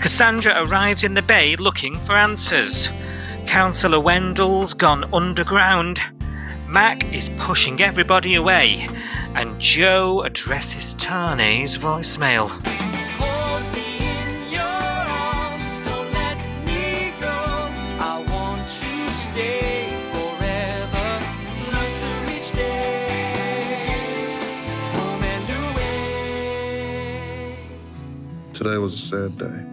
Cassandra arrives in the bay looking for answers. Councillor Wendell's gone underground. Mac is pushing everybody away. And Joe addresses Tane's voicemail. Today was a sad day.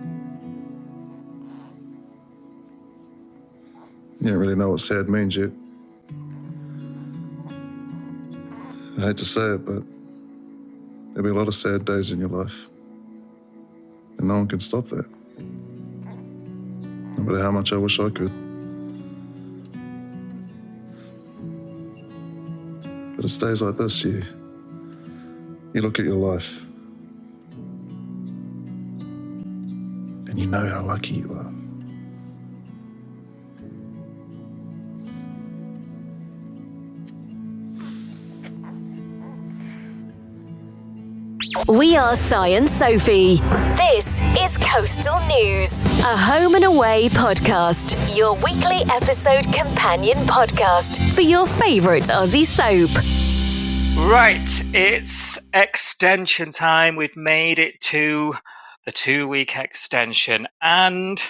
You don't really know what sad means yet. I hate to say it, but there'll be a lot of sad days in your life. And no one can stop that. No matter how much I wish I could. But it's days like this, you look at your life and you know how lucky you are. We are Si and Sophie. This is Coastal News, a home and away podcast, your weekly episode companion podcast for your favourite Aussie soap. Right, it's extension time. We've made it to the 2-week extension, and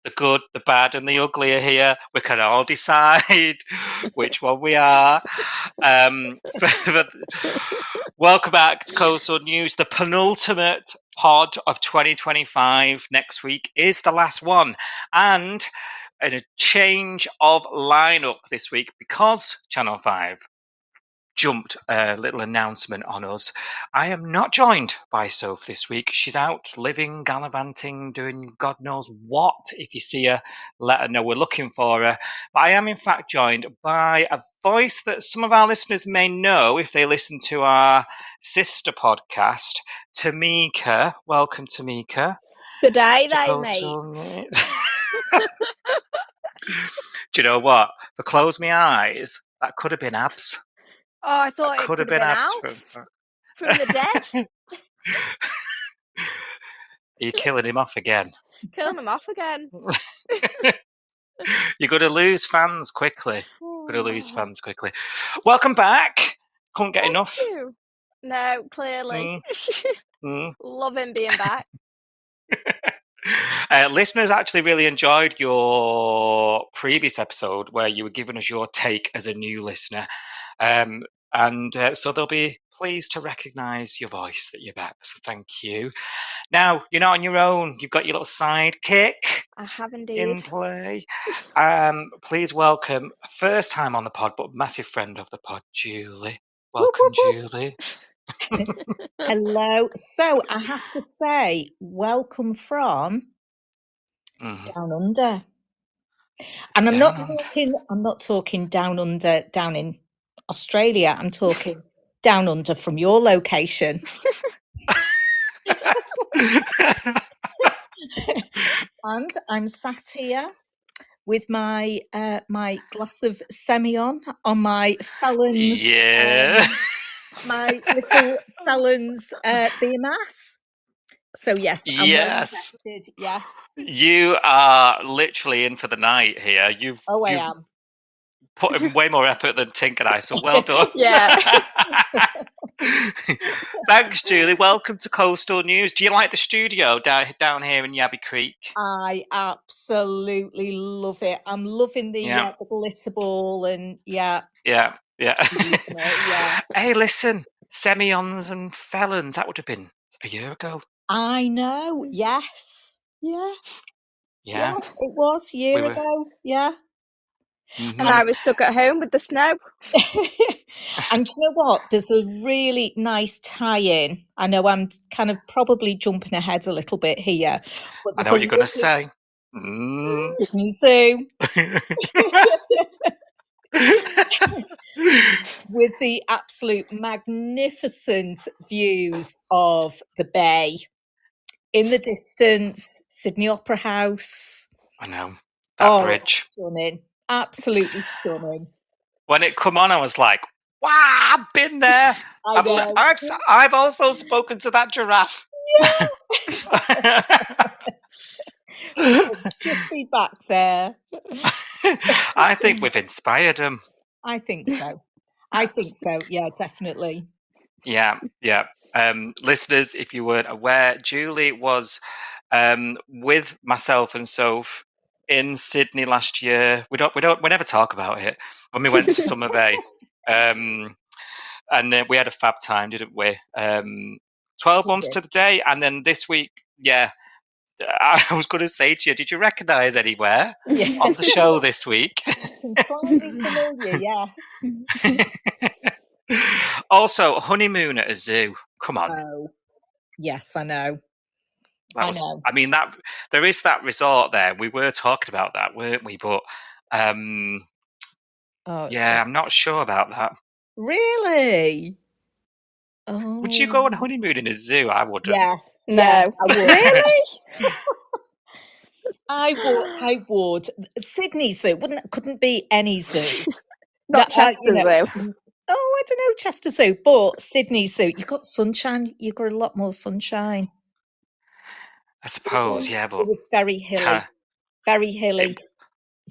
the good, the bad, and the ugly are here. We can all decide which one we are. Welcome back to Coastal News, the penultimate pod of 2025. Next week is the last one, and a change of lineup this week because Channel 5 jumped a little announcement on us. I am not joined by Soph this week. She's out living, gallivanting, doing God knows what. If you see her, let her know we're looking for her. But I am in fact joined by a voice that some of our listeners may know if they listen to our sister podcast, Tamika. Welcome, Tamika. Good day, mate. Do you know what? For Close My Eyes, that could have been abs. Oh, I thought it could have been abs from the dead. Are you killing him off again? Killing him off again. You're going to lose fans quickly. Welcome back. Couldn't get enough. You. No, clearly. Loving being back. Listeners actually really enjoyed your previous episode where you were giving us your take as a new listener. So they'll be pleased to recognise your voice that you're back. So thank you. Now, you're not on your own. You've got your little sidekick. I have indeed. In play. Please welcome, first time on the pod, but massive friend of the pod, Julie. Welcome, Julie. Hello. So I have to say, welcome from Down Under. And I'm not talking down under, down in Australia. I'm talking down under from your location. And I'm sat here with my my glass of Semillon on my Felons. Yeah. My little Felons BMS. So yes, I'm yes. well invested, yes. You are literally in for the night here. I am. Put in way more effort than Tink and I, so well done. Yeah. Thanks, Julie. Welcome to Coastal News. Do you like the studio down here in Yabby Creek? I absolutely love it. I'm loving the glitter ball and Yeah. yeah. Hey, listen, Semillons and Felons, that would have been a year ago. I know, yes. Yeah, it was a year ago, yeah. Mm-hmm. And I was stuck at home with the snow. And you know what? There's a really nice tie-in. I know I'm kind of probably jumping ahead a little bit here. But I know what you're going to say. Didn't you? With the absolute magnificent views of the bay. In the distance, Sydney Opera House. I know. That bridge. Stunning. Absolutely stunning. When it come on, I was like, wow, I've been there. I've also spoken to that giraffe. Yeah. Just be back there. I think we've inspired them. I think so. Yeah, definitely. Yeah. Listeners, if you weren't aware, Julie was with myself and Soph in Sydney last year. We never talk about it. When we went to Summer Bay, and we had a fab time, didn't we? 12 months to the day, and then this week, yeah. I was going to say to you, did you recognise anywhere on the show this week? Slightly familiar, yes. Also, honeymoon at a zoo. Come on. Oh, yes, I know. I mean, that there is that resort there. We were talking about that, weren't we? But I'm not sure about that. Really? Oh. Would you go on honeymoon in a zoo? I wouldn't. Yeah. No. I would. Really? I would. Sydney Zoo couldn't be any zoo. Not Chester Zoo. Oh, I don't know, Chester Zoo, but Sydney Zoo. You got sunshine. You got a lot more sunshine. I suppose, yeah, but it was very hilly, very hilly,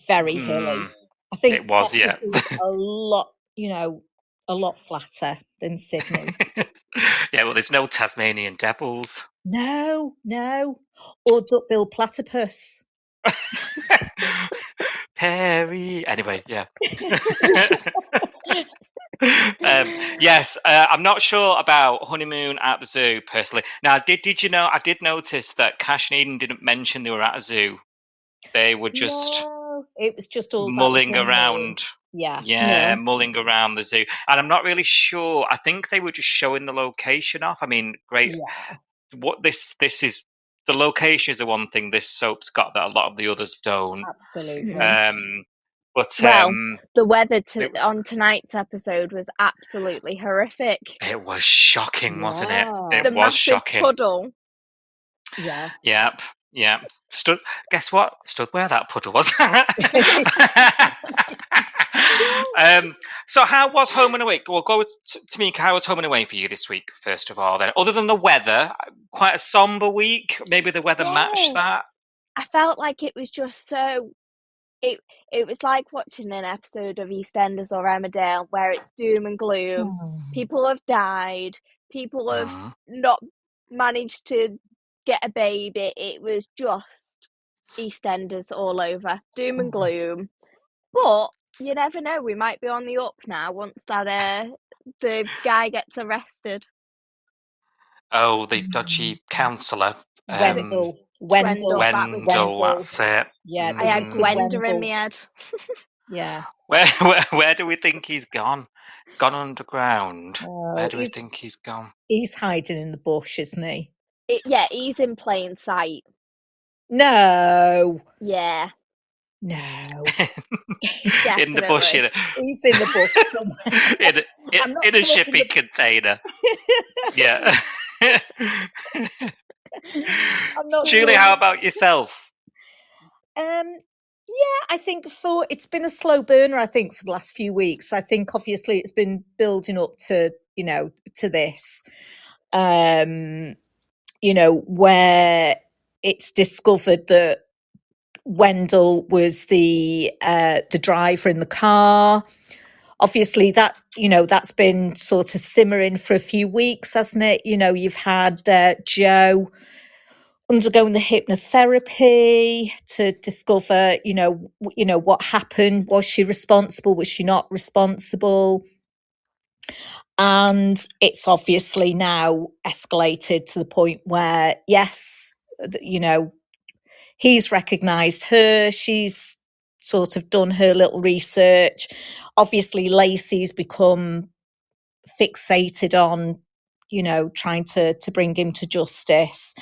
very hilly. I think it was, yeah, a lot, a lot flatter than Sydney. Yeah, well, there's no Tasmanian devils. No, or duckbill platypus. Perry. Anyway, yeah. Yes, I'm not sure about honeymoon at the zoo personally. Now, did you know? I did notice that Cash and Eden didn't mention they were at a zoo. They were just it was just all mulling around. Yeah, mulling around the zoo, and I'm not really sure. I think they were just showing the location off. I mean, great. Yeah. What this is. The location is the one thing this soap's got that a lot of the others don't. Absolutely. But the weather on tonight's episode was absolutely horrific. It was shocking, wasn't it? It the was shocking. Puddle. Yeah. Yeah. Guess what? Stood where that puddle was. So how was home and away? Well, go to Tamika. How was home and away for you this week, first of all, then? Other than the weather, quite a somber week. Maybe the weather matched that. I felt like it was just so... It was like watching an episode of EastEnders or Emmerdale where it's doom and gloom. People have died. People have not managed to get a baby. It was just EastEnders all over. Doom and gloom. But you never know. We might be on the up now once that the guy gets arrested. Oh, the dodgy counsellor. Wendell, that's it. Yeah, I had Gwenda in my head. Yeah. Where do we think he's gone? He's gone underground. Where do we think he's gone? He's hiding in the bush, isn't he? He's in plain sight. No. Yeah. No. In the bush. He's in the bush somewhere. in a shipping container. Yeah. I'm not Julie, sure. how about yourself? Yeah, I think it's been a slow burner, I think, for the last few weeks. I think obviously it's been building up to, to this, where it's discovered that Wendell was the driver in the car. Obviously that, that's been sort of simmering for a few weeks, hasn't it? You've had Joe undergoing the hypnotherapy to discover, what happened. Was she responsible? Was she not responsible? And it's obviously now escalated to the point where, yes, he's recognised her. She's sort of done her little research. Obviously, Lacey's become fixated on, trying to bring him to justice.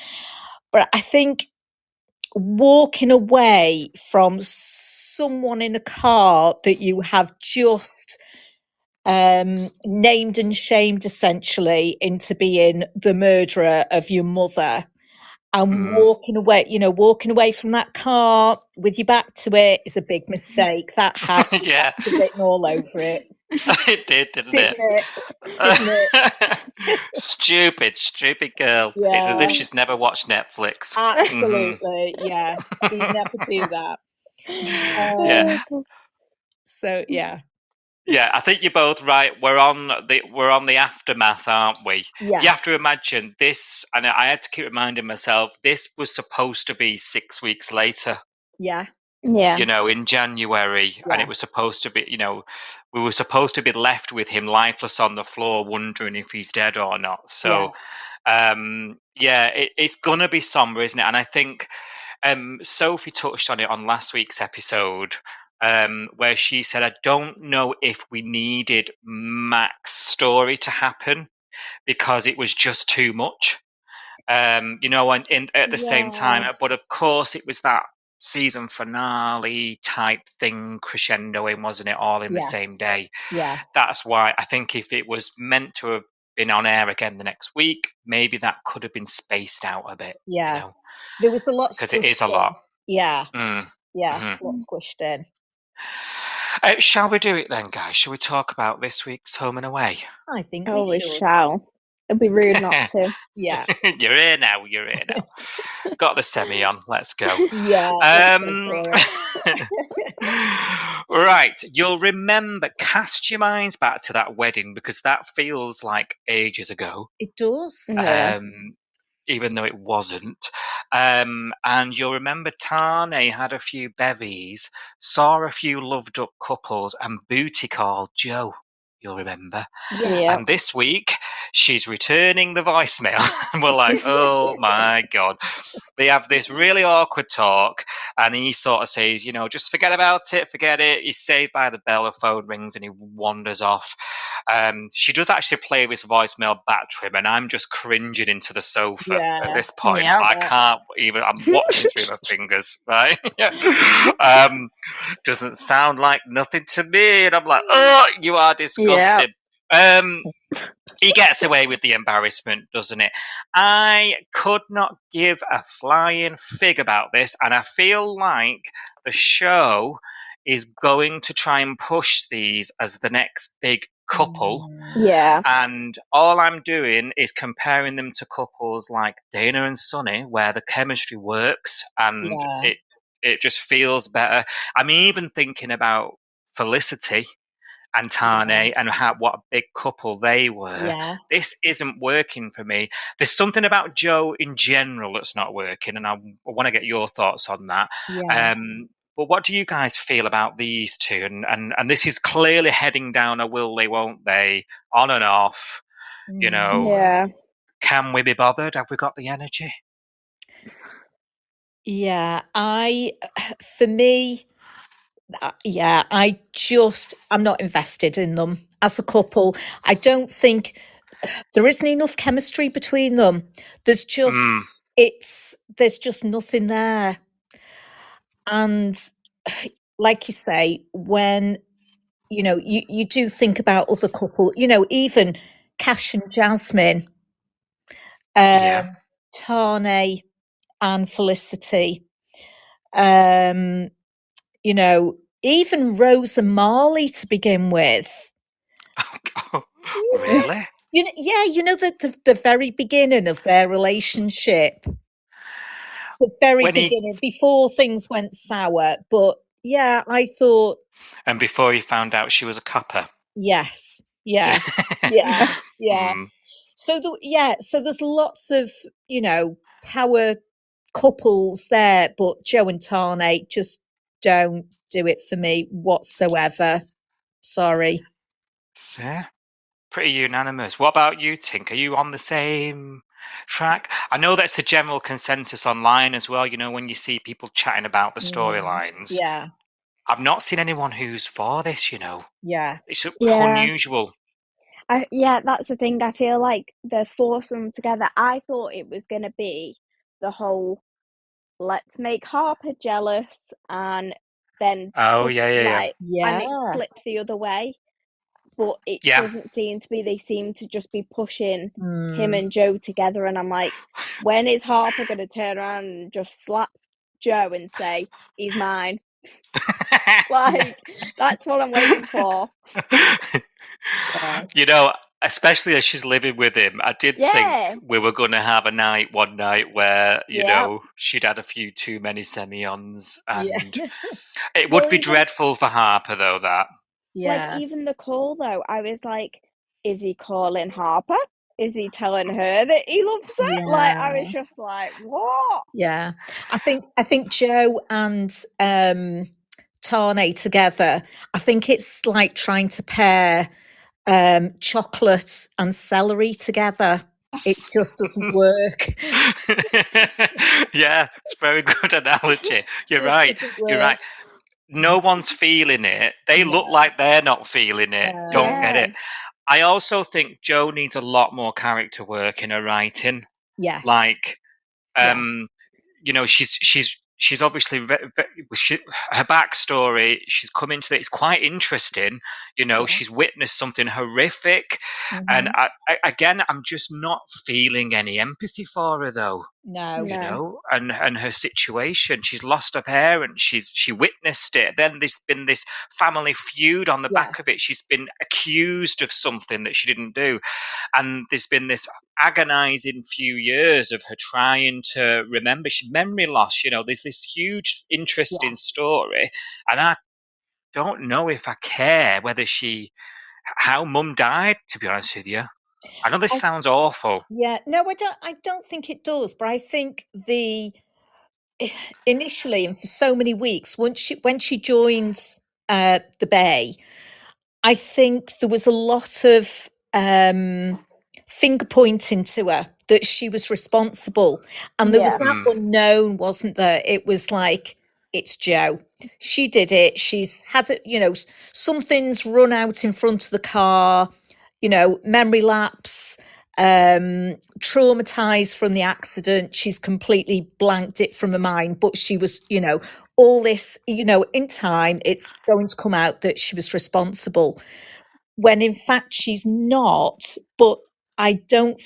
But I think walking away from someone in a car that you have just named and shamed essentially into being the murderer of your mother, and walking away from that car with your back to it is a big mistake. That had written all over it. It did, didn't Didn't it? it? Didn't it? Stupid girl. It's as if Yeah, she's never watched Netflix. absolutely. Yeah, she'd never do that. Yeah. So yeah, Yeah, I think you're both right. We're on the aftermath, aren't we? yeah, You have to imagine this, and I had to keep reminding myself, this was supposed to be 6 weeks later, yeah, Yeah. in January, and Yeah. it was supposed to be, we were supposed to be left with him lifeless on the floor, wondering if he's dead or not. So, it's gonna be somber, isn't it? And I think Sophie touched on it on last week's episode, where she said, I don't know if we needed Mac's story to happen because it was just too much. And at the same time, but of course it was that season finale type thing crescendoing, wasn't it, all in the same day? Yeah. That's why I think if it was meant to have been on air again the next week, maybe that could have been spaced out a bit. Yeah. There was a lot because it is a squished in. lot. Yeah. Mm. Yeah. Mhm. A lot squished in. Shall we do it then, guys? Shall we talk about this week's Home and Away? I think Oh, we we should. shall. It'd be rude not to. Yeah. You're here now. Got the semi on. Let's go. Yeah. Right. You'll remember, cast your minds back to that wedding because that feels like ages ago. It does. Yeah. Even though it wasn't. And you'll remember Tane had a few bevies, saw a few loved up couples, and booty called Joe. You'll remember. Yeah. And this week, she's returning the voicemail. And we're like, oh my God. They have this really awkward talk. And he sort of says, just forget about it, forget it. He's saved by the bell, the phone rings, and he wanders off. She does actually play this voicemail back to him, and I'm just cringing into the sofa at this point. Yeah. I can't even, I'm watching through my fingers, right? Doesn't sound like nothing to me. And I'm like, oh, you are disgusting. Yeah. He gets away with the embarrassment, doesn't it? I could not give a flying fig about this, and I feel like the show is going to try and push these as the next big couple. Yeah. And all I'm doing is comparing them to couples like Dana and Sonny, where the chemistry works and it just feels better. I'm even thinking about Felicity and Tane and what a big couple they were. Yeah. This isn't working for me. There's something about Joe in general that's not working, and I want to get your thoughts on that. Yeah. But what do you guys feel about these two? And this is clearly heading down a will they, won't they, on and off. Yeah. Can we be bothered? Have we got the energy? Yeah, for me, I'm not invested in them as a couple. I don't think there isn't enough chemistry between them. There's just, there's just nothing there. And like you say, when, you do think about other couple, even Cash and Jasmine, Tane and Felicity, even Rose and Marley to begin with. Oh, really? The very beginning of their relationship. The very beginning, before things went sour. But yeah, I thought. And before he found out she was a copper. Yes. Yeah. Yeah. So there's lots of, power couples there, but Joe and Tane just don't do it for me whatsoever. Sorry. Yeah, pretty unanimous. What about you, Tink? Are you on the same track? I know that's a general consensus online as well, when you see people chatting about the storylines. Yeah. I've not seen anyone who's for this, Yeah. It's unusual. That's the thing. I feel like they're forcing them together. I thought it was going to be the whole let's make Harper jealous and then and it flipped the other way, but it doesn't seem to be. They seem to just be pushing him and Joe together, and I'm like, when is Harper going to turn around and just slap Joe and say he's mine? Like, that's what I'm waiting for. Yeah. You know, especially as she's living with him, I did Yeah. think we were going to have one night where, you Yep. know, she'd had a few too many Semillons, Yeah. and it would Well, be even dreadful for Harper, though, that. like, Yeah. even the call, though, I was like, is he calling Harper? Is he telling her that he loves her? Like, I was Yeah. just like, what? Yeah. I think Joe and Tane together, I think it's like trying to pair chocolate and celery together. It just doesn't work. Yeah, it's a very good analogy. You're Just right. doesn't You're work. right. No one's feeling it. They look like they're not feeling it. Don't get Yeah. it. I also think Joe needs a lot more character work in her writing. Yeah. Like, Yeah. you know, she's obviously her backstory. She's come into it. It's quite interesting. You know, Yeah. she's witnessed something horrific, and Mhm. again, I'm just not feeling any empathy for her, though. No. You No. know, and her situation. She's lost her parents. She witnessed it. Then there's been this family feud on the Yeah. back of it. She's been accused of something that she didn't do, and there's been this agonizing few years of her trying to remember. She memory loss. You know, there's this huge, interesting story, and I don't know if I care whether how Mum died. To be honest with you, I know this sounds awful. Yeah. No, I don't think it does, but I think initially and for so many weeks, when she joins the Bay, I think there was a lot of finger pointing to her that she was responsible, and there was Yeah. that unknown, wasn't there? It was like, it's Joe. She did it. She's had it. You know, something's run out in front of the car. You know, memory lapse. Traumatized from the accident. She's completely blanked it from her mind, but she was, you know, all this, you know, in time, it's going to come out that she was responsible, when in fact she's not. But I don't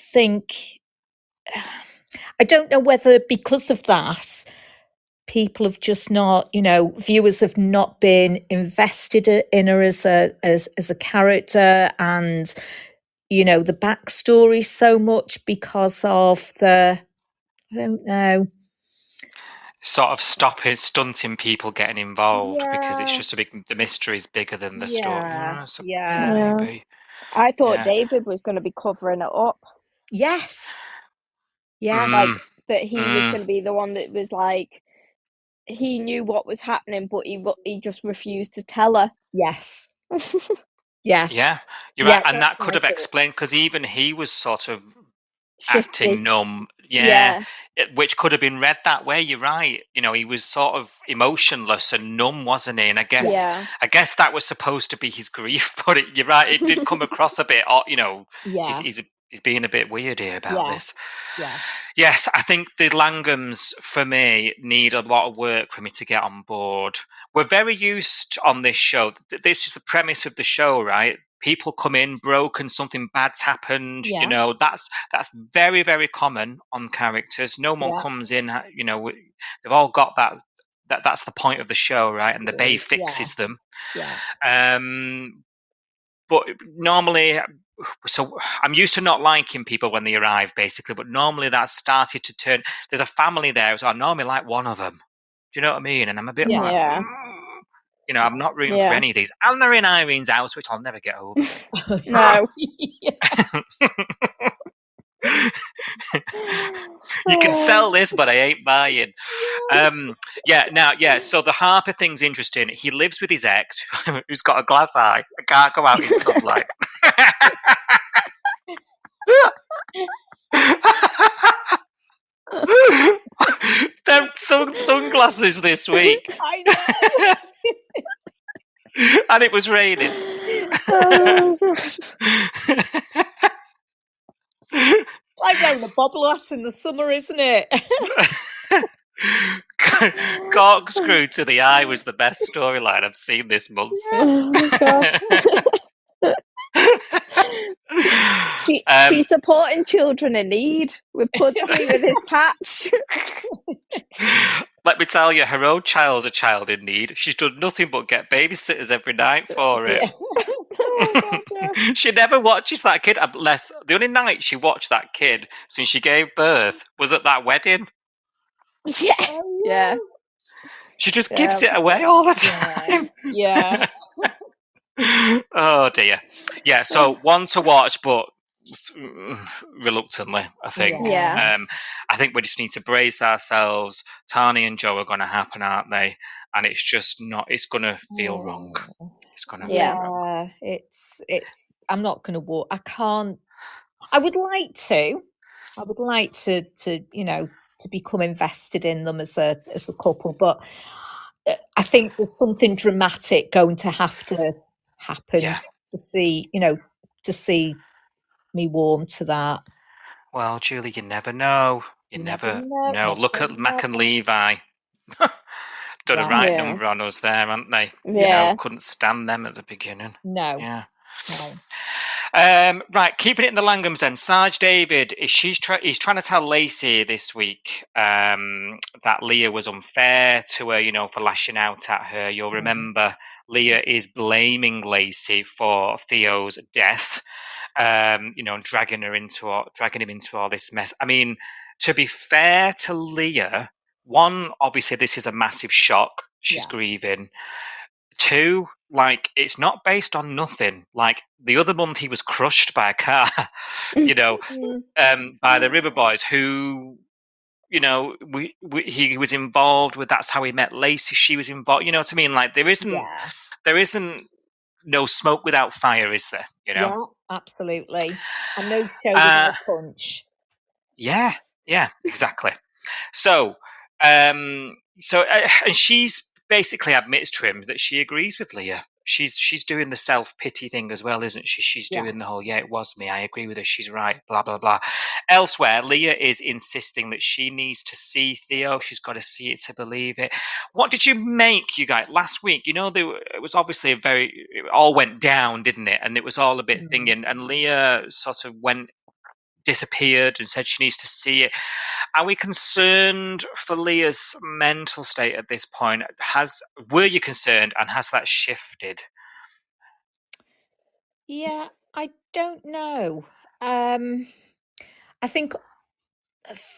know whether because of that, people have just not, you know, viewers have not been invested in her as a character, and, you know, the backstory so much because of I don't know. Sort of stunting people getting involved because it's Yeah. just the mystery is bigger than the story. Yeah. So Yeah. maybe. I thought Yeah. David was going to be covering it up. Yes. Yeah. Like, that he was going to be the one that was like, he knew what was happening, but he just refused to tell her. Yes. Yeah. Yeah, you're Yeah, right. And that's that could my have thought. explained, because even he was sort of Shifty. acting numb. Yeah. Which could have been read that way. You're right. You know, he was sort of emotionless and numb, wasn't he? And I guess that was supposed to be his grief, but you're right. It did come across a bit, you know, Yeah. he's being a bit weird here about this. Yeah. Yes, I think the Langhams, for me, need a lot of work for me to get on board. We're very used on this show. This is the premise of the show, right? People come in broken, something bad's happened. Yeah. You know, that's very, very common on characters. No one Yeah. comes in, you know, they've all got that. That's the point of the show, right? And the Bay fixes them. Yeah. But normally, so I'm used to not liking people when they arrive, basically. But normally that's started to turn. There's a family there, so I normally like one of them. Do you know what I mean? And I'm a bit like, Yeah. you know, I'm not rooting for any of these. And they're in Irene's house, which I'll never get over. No. You can sell this, but I ain't buying. So the Harper thing's interesting. He lives with his ex, who's got a glass eye. I can't go out in sunlight. Them sunglasses this week. I know. And it was raining. Oh, gosh. Like wearing a bobble hat in the summer, isn't it? Corkscrew to the eye was the best storyline I've seen this month. Oh, God. She's supporting children in need with Pugsley with his patch. Let me tell you, her own child's a child in need. She's done nothing but get babysitters every night for it. Oh, God, yeah. She never watches that kid unless the only night she watched that kid since she gave birth was at that wedding. Yeah, yeah. She just gives it away all the time. Yeah. Oh dear. Yeah, so one to watch, but reluctantly, I think. Yeah. I think we just need to brace ourselves. Tani and Joe are going to happen, aren't they? And it's just not. It's going to feel wrong. It's going to feel wrong. It's. I'm not going to walk. I can't. I would like to. To become invested in them as a couple, but I think there's something dramatic going to have to happen to see me warm to that. Well, Julie, you never know. You never know. Look at Mac and Levi. Done a right number on us there, haven't they? Yeah. Couldn't stand them at the beginning. No. Yeah. No. Right, keeping it in the Langhams then. Sarge David, he's trying to tell Lacey this week that Leah was unfair to her, for lashing out at her. You'll remember Leah is blaming Lacey for Theo's death, and dragging him into all this mess. I mean, to be fair to Leah, one, obviously this is a massive shock. She's grieving. Two, it's not based on nothing. Like the other month, he was crushed by a car, by the River Boys, who, he was involved with. That's how he met Lacey. She was involved. You know what I mean? Like there isn't no smoke without fire, is there? Yeah, absolutely. And no show without punch. Yeah, exactly. So, and she's basically admits to him that she agrees with Leah. She's doing the self-pity thing as well, isn't she? She's doing the whole, it was me, I agree with her, she's right, blah, blah, blah. Elsewhere, Leah is insisting that she needs to see Theo. She's got to see it to believe it. What did you make, you guys, last week? It was obviously it all went down, didn't it? And it was all a bit thingy, and Leah sort of disappeared and said she needs to see it. Are we concerned for Leah's mental state at this point? Were you concerned, and has that shifted? Yeah, I don't know. I think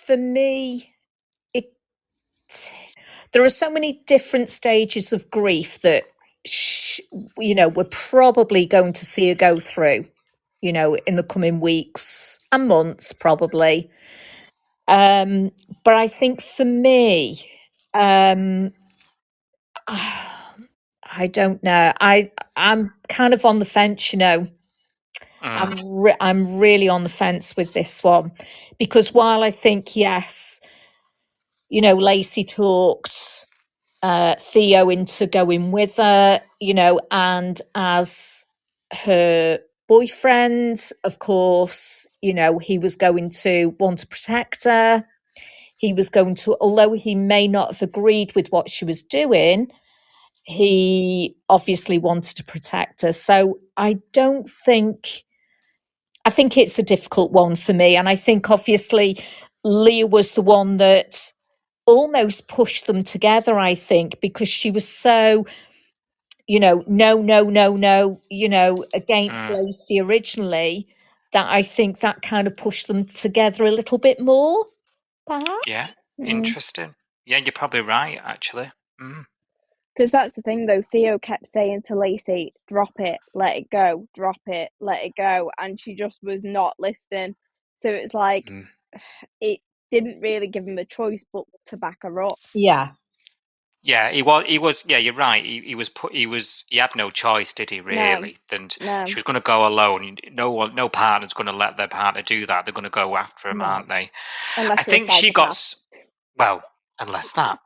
for me, there are so many different stages of grief that we're probably going to see her go through, in the coming weeks and months, probably. But I think for me, I don't know. I'm kind of on the fence, I'm really on the fence with this one, because while I think, yes, Lacey talked Theo into going with her, and as her boyfriend, of course, he was going to want to protect her. He was going to, although he may not have agreed with what she was doing, he obviously wanted to protect her. So I think it's a difficult one for me. And I think obviously Leah was the one that almost pushed them together, I think, because she was so, no, against Lacey originally, that I think that kind of pushed them together a little bit more, perhaps. Yeah, interesting. Yeah, you're probably right, actually. Because that's the thing, though. Theo kept saying to Lacey, drop it, let it go, drop it, let it go. And she just was not listening. So it's like, it didn't really give him a choice but to back her up. Yeah. Yeah, he was. Yeah, you're right. He had no choice, did he? Really? And she was going to go alone. No partner's going to let their partner do that. They're going to go after him, aren't they? Unless I think she got. Well, unless that.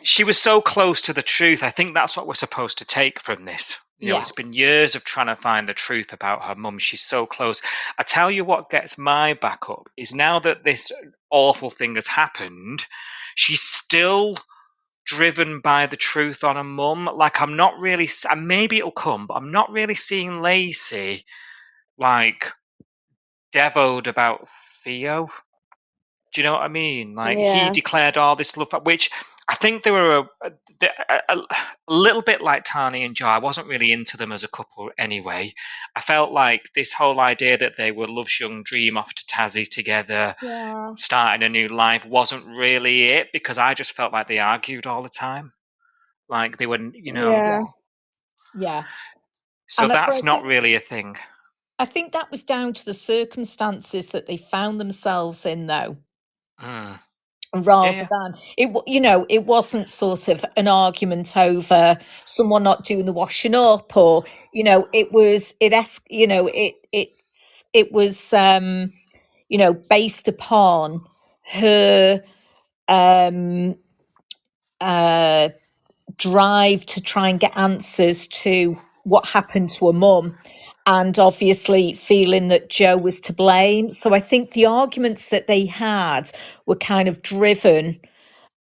She was so close to the truth. I think that's what we're supposed to take from this. It's been years of trying to find the truth about her mum. She's so close. I tell you what gets my back up is now that this awful thing has happened, she's still driven by the truth on a mum. Like, I'm not really, and maybe it'll come, but I'm not really seeing Lacey like devoed about Theo. Do you know what I mean? Like, he Yeah. declared all this love, which I think they were a little bit like Tani and Joe. I wasn't really into them as a couple anyway. I felt like this whole idea that they were Love's young dream off to Tassie together, Yeah. starting a new life, wasn't really it, because I just felt like they argued all the time. Like, they were, you know. Yeah. Yeah. So And I that's not think really a thing. I think that was down to the circumstances that they found themselves in, though, Mm. rather Yeah. than it wasn't sort of an argument over someone not doing the washing up, or it was based upon her drive to try and get answers to what happened to her mum, and obviously feeling that Joe was to blame. So I think the arguments that they had were kind of driven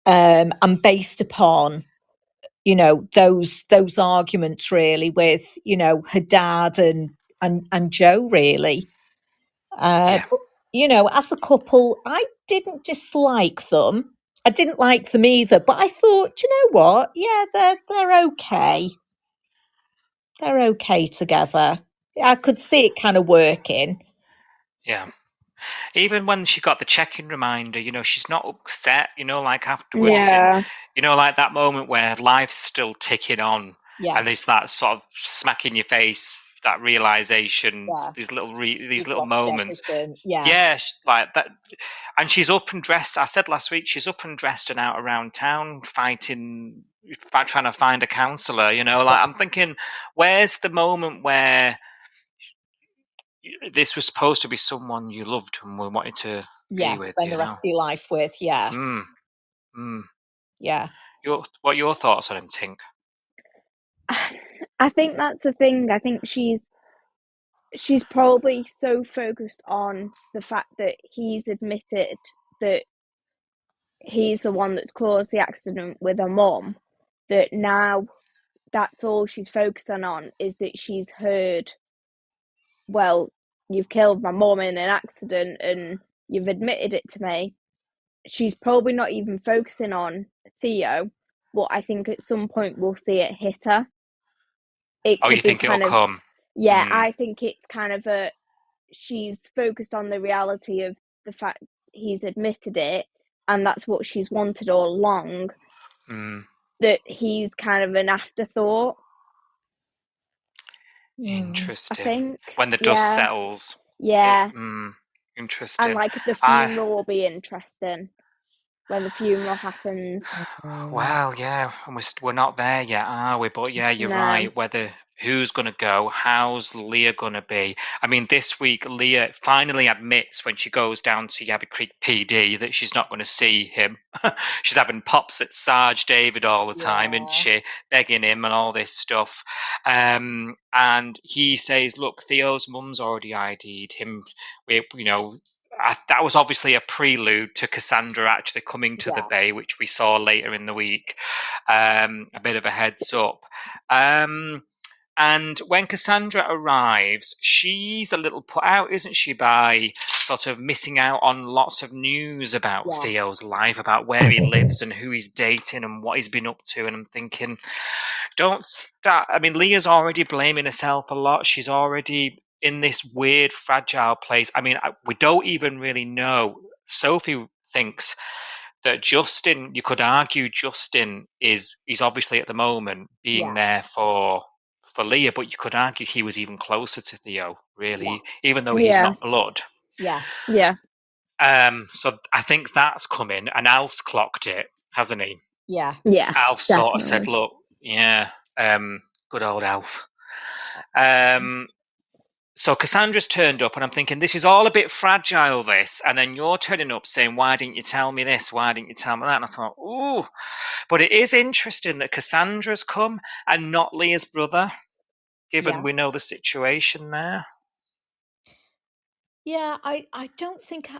and based upon those arguments, really, with her dad and Joe, really. Yeah. But as a couple, I didn't dislike them. I didn't like them either, but I thought, you know what? Yeah, they're okay. They're okay together. I could see it kind of working. Yeah. Even when she got the check-in reminder, she's not upset, like afterwards. Yeah. And, like that moment where life's still ticking on, Yeah, and there's that sort of smack in your face, that realization, yeah. these little You've little lost moments. everything. Yeah, Yeah, like that. And she's up and dressed. I said last week, she's up and dressed and out around town fighting, trying to find a counsellor. Like, I'm thinking, where's the moment where this was supposed to be someone you loved and were wanted to be yeah. with? Spend the rest of your life with. Yeah, Mm, mm. yeah, What are your thoughts on him, Tink? I think that's the thing. I think she's probably so focused on the fact that he's admitted that he's the one that's caused the accident with her mum, that now that's all she's focusing on, is that she's heard, well, you've killed my mum in an accident and you've admitted it to me. She's probably not even focusing on Theo, but I think at some point we'll see it hit her. It Oh, could you be think it'll kind of, come? yeah, Mm, I think it's kind of she's focused on the reality of the fact he's admitted it, and that's what she's wanted all along, mm. that he's kind of an afterthought, I Interesting. think. When the dust Yeah, settles. yeah. And Interesting. like the funeral will be interesting when the funeral happens. Well, yeah, and we're not there yet, are we? But yeah, you're No. right. Who's going to go? How's Leah going to be? I mean, this week, Leah finally admits when she goes down to Yabby Creek PD that she's not going to see him. She's having pops at Sarge David all the time, isn't she? Begging him and all this stuff. And he says, look, Theo's mum's already ID'd him. That was obviously a prelude to Cassandra actually coming to the bay, which we saw later in the week. A bit of a heads up. And when Cassandra arrives, she's a little put out, isn't she, by sort of missing out on lots of news about Theo's life, about where he lives and who he's dating and what he's been up to. And I'm thinking, don't start. I mean, Leah's already blaming herself a lot. She's already in this weird, fragile place. I mean, we don't even really know. Sophie thinks that Justin, you could argue Justin he's obviously at the moment being there for Leah, but you could argue he was even closer to Theo, really, even though he's not blood. Yeah. So I think that's coming, and Alf's clocked it, hasn't he? Yeah. Alf sort of said, look, good old Alf. So Cassandra's turned up, and I'm thinking, this is all a bit fragile, this. And then you're turning up saying, why didn't you tell me this? Why didn't you tell me that? And I thought, ooh. But it is interesting that Cassandra's come and not Leah's brother, given we know the situation there. Yeah, I don't think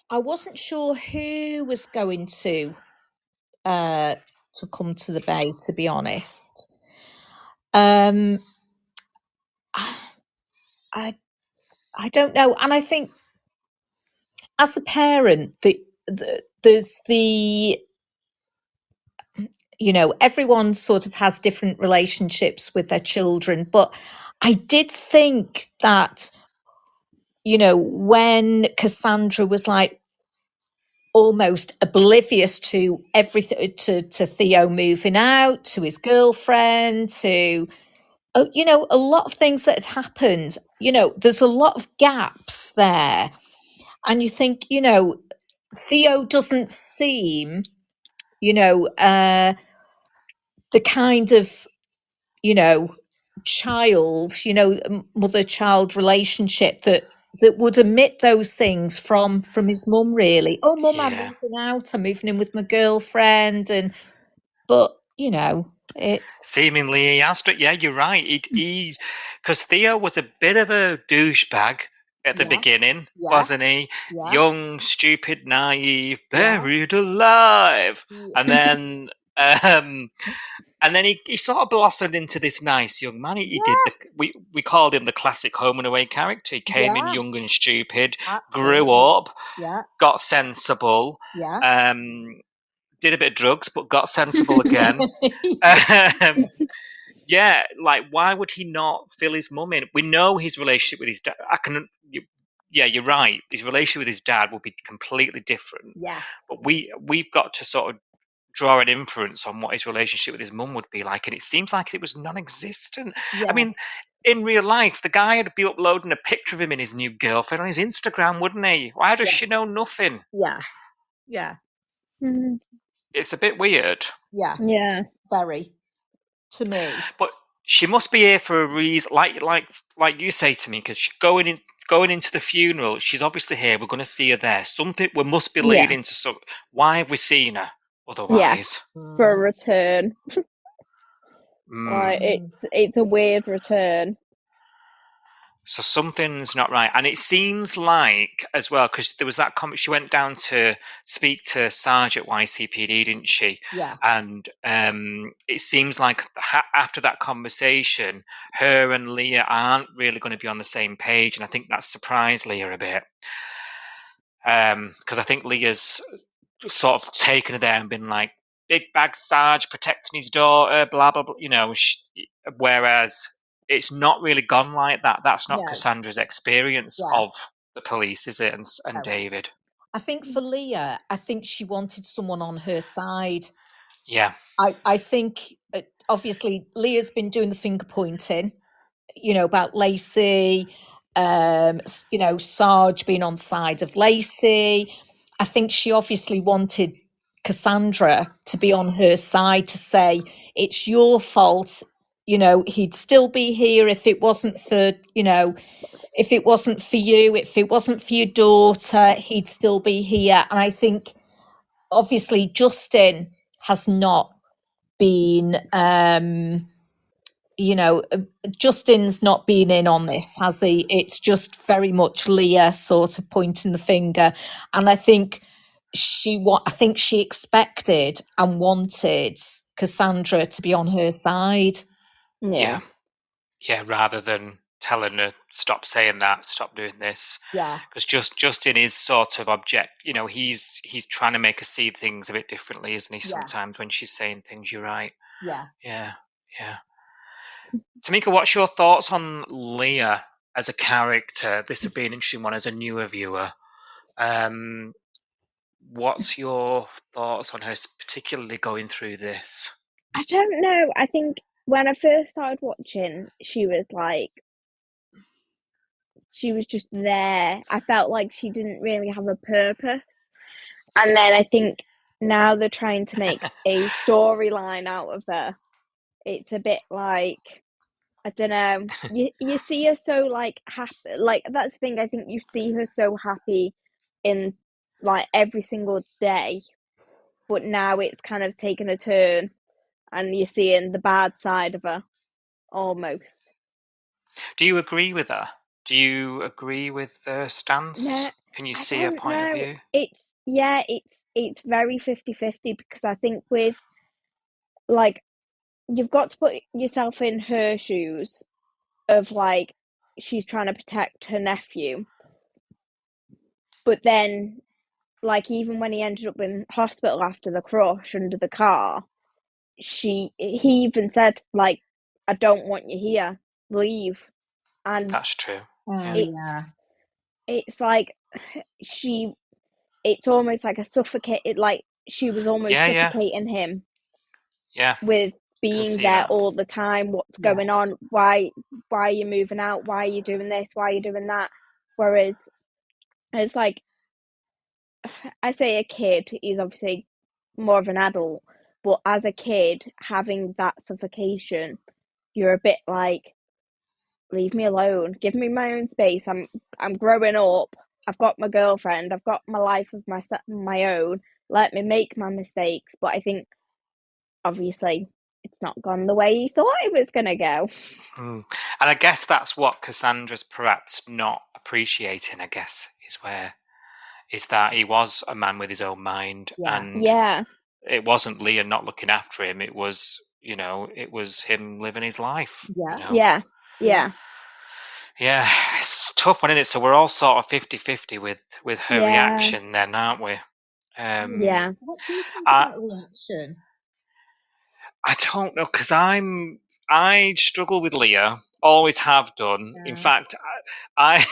I wasn't sure who was going to to come to the Bay, to be honest. I don't know, and I think as a parent, there's the, you know, everyone sort of has different relationships with their children, but I did think that, you know, when Cassandra was like almost oblivious to everything, to Theo moving out, to his girlfriend, to, you know, a lot of things that had happened, you know, there's a lot of gaps there. And you think, you know, Theo doesn't seem, you know, the kind of, you know, child, you know, mother-child relationship that would admit those things from his mum, really. Oh, mum, I'm moving out, I'm moving in with my girlfriend, but you know, it's seemingly he has to. Yeah, you're right. He because Theo was a bit of a douchebag at the beginning, wasn't he? Yeah. Young, stupid, naive, buried alive, and then and then he sort of blossomed into this nice young man. He did we called him the classic Home and Away character. He came in young and stupid, grew up, got sensible, did a bit of drugs, but got sensible again. Yeah, like why would he not fill his mum in? We know his relationship with his dad. Yeah, you're right. His relationship with his dad will be completely different. Yeah, but we've got to sort of draw an inference on what his relationship with his mum would be like, and it seems like it was non-existent. I mean, in real life, the guy would be uploading a picture of him and his new girlfriend on his Instagram, wouldn't he? Why does she know nothing? Yeah. It's a bit weird. Yeah. Very. To me. But she must be here for a reason, like you say to me, because going into the funeral, she's obviously here. We're going to see her there. Something we must be leading to some. Why have we seen her otherwise? For a return. Like it's a weird return. So something's not right, and it seems like as well, because there was that comment. She went down to speak to Sarge at YCPD, didn't she? Yeah. And it seems like after that conversation, her and Leah aren't really going to be on the same page, and I think that surprised Leah a bit. Because I think Leah's sort of taken her there and been like, big bag Sarge protecting his daughter, blah blah blah. You know, whereas it's not really gone like that. That's not Cassandra's experience of the police, is it? And David. I think for Leah, I think she wanted someone on her side. Yeah. I think obviously Leah's been doing the finger pointing, you know, about Lacey, you know, Sarge being on the side of Lacey. I think she obviously wanted Cassandra to be on her side to say, it's your fault. You know, he'd still be here if it wasn't for, you know, if it wasn't for you, if it wasn't for your daughter, he'd still be here. And I think obviously Justin has not been, you know, Justin's not been in on this, has he? It's just very much Leah sort of pointing the finger. And I think I think she expected and wanted Cassandra to be on her side. Yeah, rather than telling her, stop saying that, stop doing this. Yeah. Because Justin is sort of you know, he's trying to make her see things a bit differently, isn't he, sometimes when she's saying things, you're right. Yeah. Tamika, what's your thoughts on Leah as a character? This would be an interesting one as a newer viewer. What's your thoughts on her, particularly going through this? I don't know. I think when I first started watching, she was just there. I felt like she didn't really have a purpose. And then I think now they're trying to make a storyline out of her. It's a bit like, I don't know. You see her so like happy. Like that's the thing. I think you see her so happy in like every single day, but now it's kind of taken a turn, and you're seeing the bad side of her almost. Do you agree with her? Do you agree with her stance? No, Can you see her point of view? It's very 50-50 because I think with like, you've got to put yourself in her shoes of, like, she's trying to protect her nephew. But then, like, even when he ended up in hospital after the crush under the car, he even said, like, I don't want you here, leave. And That's true. it's like it's almost like a suffocate, like she was almost suffocating him with being there that. all the time. What's going on? Why are you moving out? Why are you doing this? Why are you doing that? Whereas it's like, I say a kid, he's obviously more of an adult, but as a kid having that suffocation, you're a bit like, leave me alone, give me my own space. I'm growing up, I've got my girlfriend, I've got my life of my own, let me make my mistakes. But I think obviously it's not gone the way he thought it was going to go. And I guess that's what Cassandra's perhaps not appreciating, I guess, is that he was a man with his own mind. And it wasn't Leah not looking after him, it was, it was him living his life. Yeah. It's a tough one, isn't it? So we're all sort of 50-50 with her reaction then, aren't we? What do you think about reaction? I don't know, because I struggle with Leah, always have done. In fact, I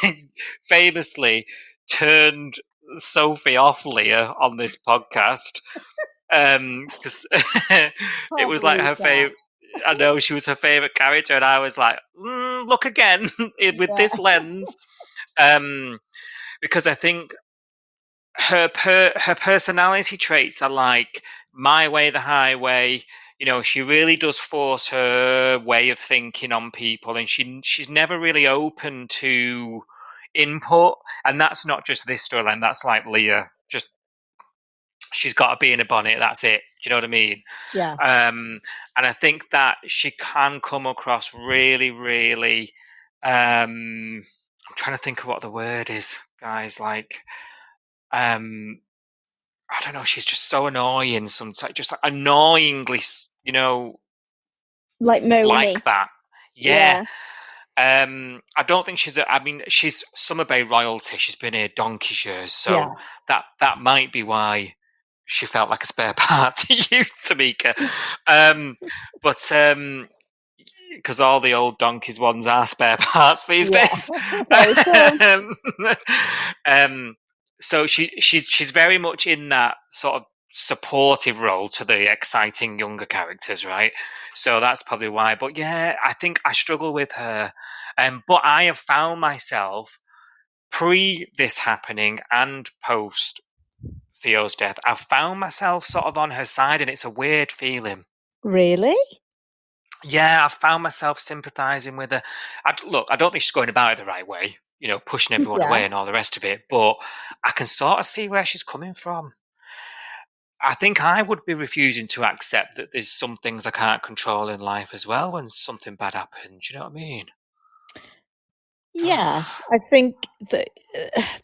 famously turned Sophie off Leah on this podcast because it was like her favorite. I know she was her favorite character, and I was like, look again with this lens, because I think her personality traits are like my way, the highway. She really does force her way of thinking on people, and she's never really open to input. And that's not just this storyline, that's like Leah. Just she's got to be in a bonnet, that's it. Do you know what I mean? Yeah. And I think that she can come across really, really I'm trying to think of what the word is, guys, like I don't know, she's just so annoying sometimes, just like annoyingly, like moany. Like that. Yeah. I don't think she's she's Summer Bay royalty. She's been here donkey's years, so that might be why she felt like a spare part to you, Tamika. But because all the old donkeys ones are spare parts these days. So she's very much in that sort of supportive role to the exciting younger characters, right? So that's probably why. But yeah, I think I struggle with her. But I have found myself pre this happening and post Theo's death, I've found myself sort of on her side, and it's a weird feeling. Really? Yeah, I've found myself sympathising with her. I don't think she's going about it the right way, pushing everyone away and all the rest of it, but I can sort of see where she's coming from. I think I would be refusing to accept that there's some things I can't control in life as well when something bad happens. You know what I mean? Yeah, I think that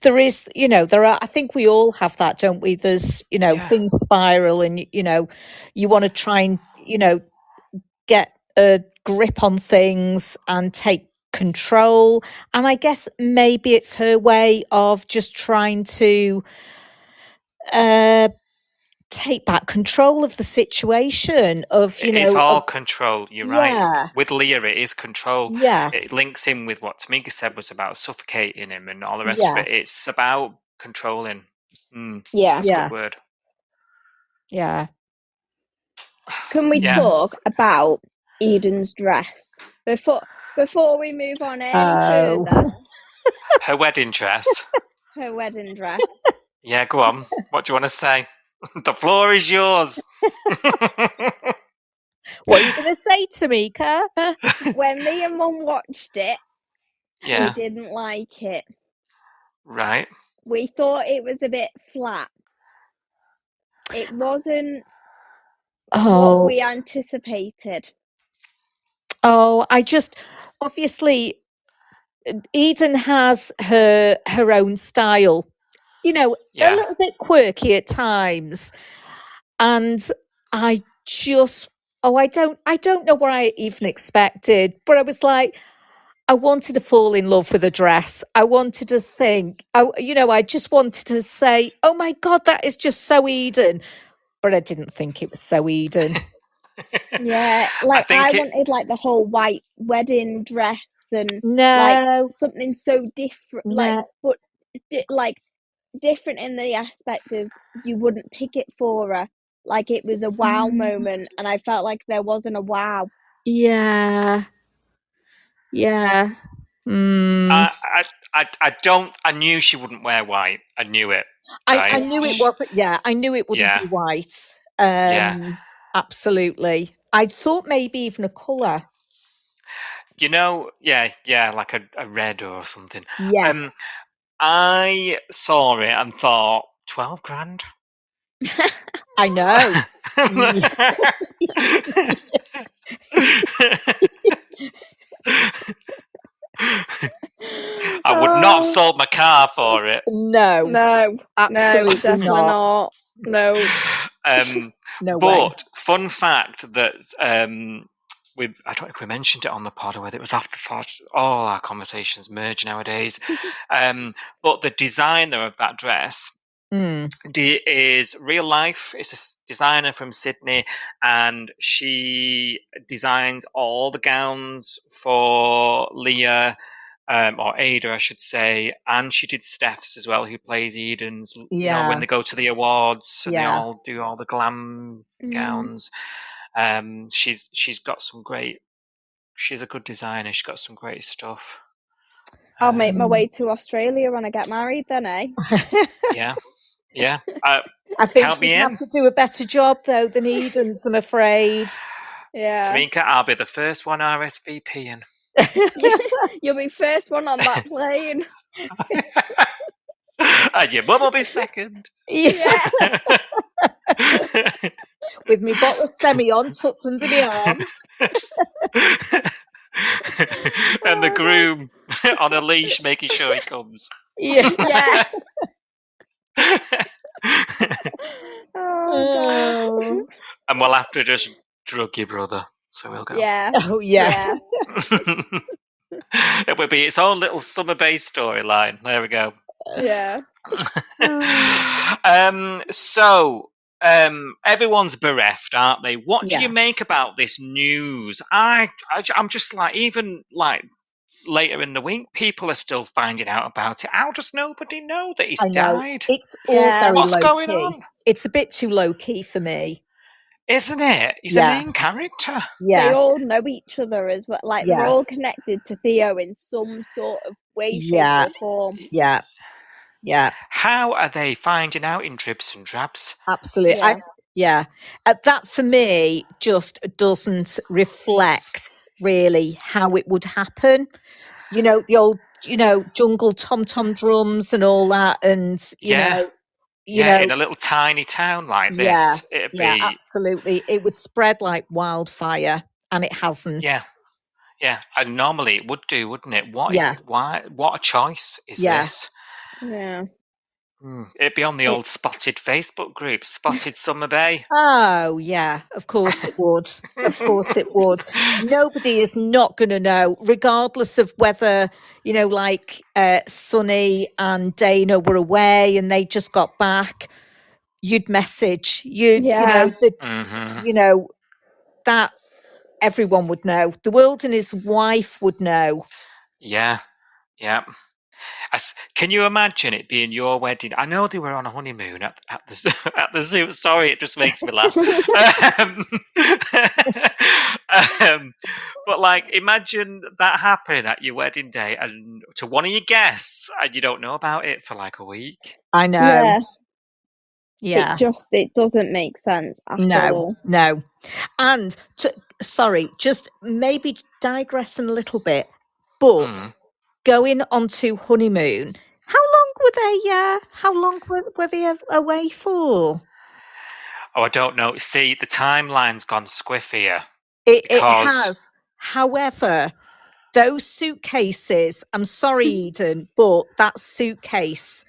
there is, there are, I think we all have that, don't we? There's, things spiral and, you want to try and, get a grip on things and take control. And I guess maybe it's her way of just trying to take back control of the situation it's all control. You're right. With Leah, it is control. Yeah. It links in with what Tamika said was about suffocating him and all the rest of it. It's about controlling. That's a good word. Yeah. Can we talk about Eden's dress before we move on any further? Her wedding dress. Her wedding dress. Yeah, go on. What do you want to say? The floor is yours. What are you going to say, Tamika? When me and Mum watched it, we didn't like it. Right. We thought it was a bit flat. It wasn't what we anticipated. Obviously, Eden has her own style, a little bit quirky at times. And I just Oh, I don't know what I even expected, but I was like, I wanted to fall in love with a dress. I wanted to think, I just wanted to say, oh my God, that is just so Eden. But I didn't think it was so Eden. Yeah, I like I think it. wanted like the whole white wedding dress and like No, something so different, like no. but like different in the aspect of you wouldn't pick it for her. Like it was a wow moment, and I felt like there wasn't a wow. Yeah. Yeah. Mm. I don't. I knew she wouldn't wear white. I knew it. I Right. knew it was, yeah, I knew it wouldn't Yeah. be white. Yeah. Absolutely. I thought maybe even a colour. Yeah, like a red or something. Yeah. I saw it and thought, 12 grand? I know. Yeah. I would not have sold my car for it. No, No, absolutely definitely not. No. No way. But fun fact that I don't know if we mentioned it on the pod or whether it was after the pod. All our conversations merge nowadays. But the designer of that dress is real life. It's a designer from Sydney, and she designs all the gowns for Leah. Or Ada, I should say, and she did Steph's as well, who plays Eden's. You know, when they go to the awards and they all do all the glam gowns. She's got some great. She's a good designer. She's got some great stuff. I'll make my way to Australia when I get married, then, eh? Yeah. I think count me you'd in. have to do a better job though than Eden's, I'm afraid. Yeah. Tamika, I'll be the first one RSVPing. You'll be first one on that plane. And your mum will be second. Yeah. With me bottle of Semillon tucked under my arm. And the groom on a leash making sure he comes. Yeah. Oh, God. And we'll have to just drug your brother. So we'll go. Yeah. Oh, yeah. It would be its own little summer-based storyline. There we go. Yeah. So everyone's bereft, aren't they? What do Yeah. you make about this news? I'm just like, even like later in the week, people are still finding out about it. How does nobody know that he's I know. died? It's all very What's low going key. on? It's a bit too low key for me. Isn't it? He's a main character. Yeah. They all know each other as well. Like, they're all connected to Theo in some sort of way, shape, or form. Yeah. How are they finding out in dribs and drabs? Absolutely. That for me just doesn't reflect really how it would happen. You know, the old, jungle tom-tom drums and all that, and you know, in a little tiny town like this, it'd be absolutely. It would spread like wildfire, and it hasn't. Yeah, and normally it would do, wouldn't it? What a choice is this? Yeah. It'd be on the old Spotted Facebook group, Spotted Summer Bay. Oh, yeah, of course it would. Of course it would. Nobody is not going to know, regardless of whether, Sonny and Dana were away and they just got back. You'd message, that everyone would know. The world and his wife would know. Yeah. Can you imagine it being your wedding? I know they were on a honeymoon at the at the zoo. Sorry, it just makes me laugh. But like, imagine that happening at your wedding day and to one of your guests, and you don't know about it for like a week. I know. Yeah. It doesn't make sense at all. No. And just maybe digressing a little bit, but going onto honeymoon, how long were they away for? Oh, I don't know. See, the timeline's gone squiffier. It has. However, those suitcases, I'm sorry, Eden, but that suitcase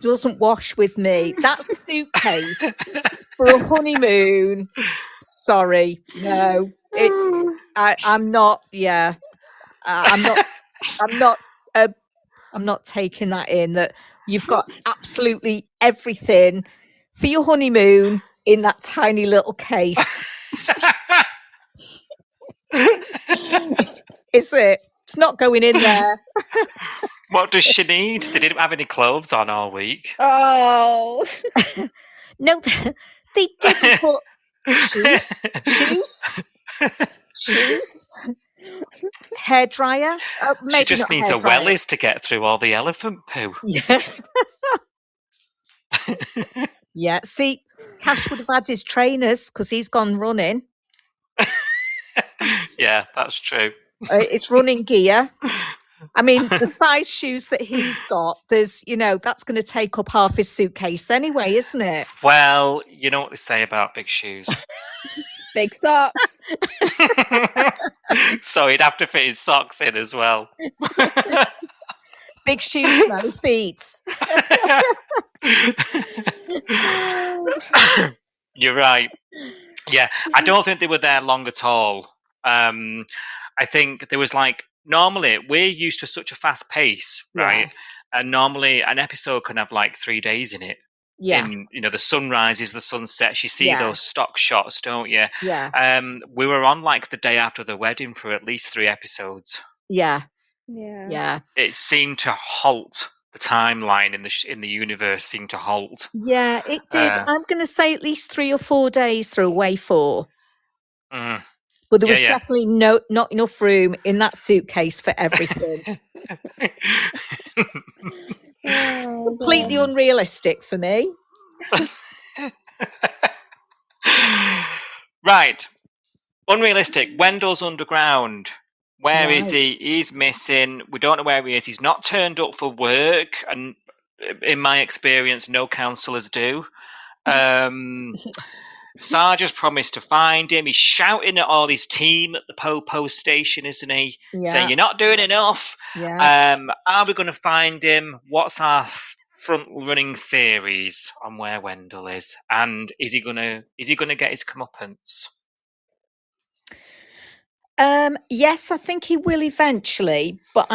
doesn't wash with me. That suitcase for a honeymoon. Sorry, no. It's I'm not. Yeah, I'm not. I'm not. I'm not taking that in. That you've got absolutely everything for your honeymoon in that tiny little case. Is it? It's not going in there. What does she need? They didn't have any clothes on all week. Oh. No, they didn't put shoes, hairdryer. She just needs a wellies to get through all the elephant poo. Yeah. Yeah. See, Cash would have had his trainers because he's gone running. Yeah, that's true. It's running gear. I mean, the size shoes that he's got, there's, that's going to take up half his suitcase anyway, isn't it? Well, you know what they say about big shoes. Big socks. So he'd have to fit his socks in as well. Big shoes, no feet. You're right. Yeah, I don't think they were there long at all. I think there was normally we're used to such a fast pace, right? Yeah. And normally an episode can have 3 days in it. Yeah. In, the sunrises, the sunsets, you see those stock shots, don't you? Yeah. We were on the day after the wedding for at least 3 episodes. Yeah. Yeah. Yeah. It seemed to halt. The timeline in the universe seemed to halt. Yeah, it did. I'm going to say at least 3 or 4 days through Way 4. But there was definitely not enough room in that suitcase for everything. Completely unrealistic for me. Right. Unrealistic. Wendell's underground. Where is he? He's missing. We don't know where he is. He's not turned up for work. And in my experience, no counsellors do. Sarge's promised to find him. He's shouting at all his team at the Popo station, isn't he? Yeah. Saying, you're not doing enough. Yeah. Are we going to find him? What's our front-running theories on where Wendell is? And is he gonna get his comeuppance? Yes, I think he will eventually, but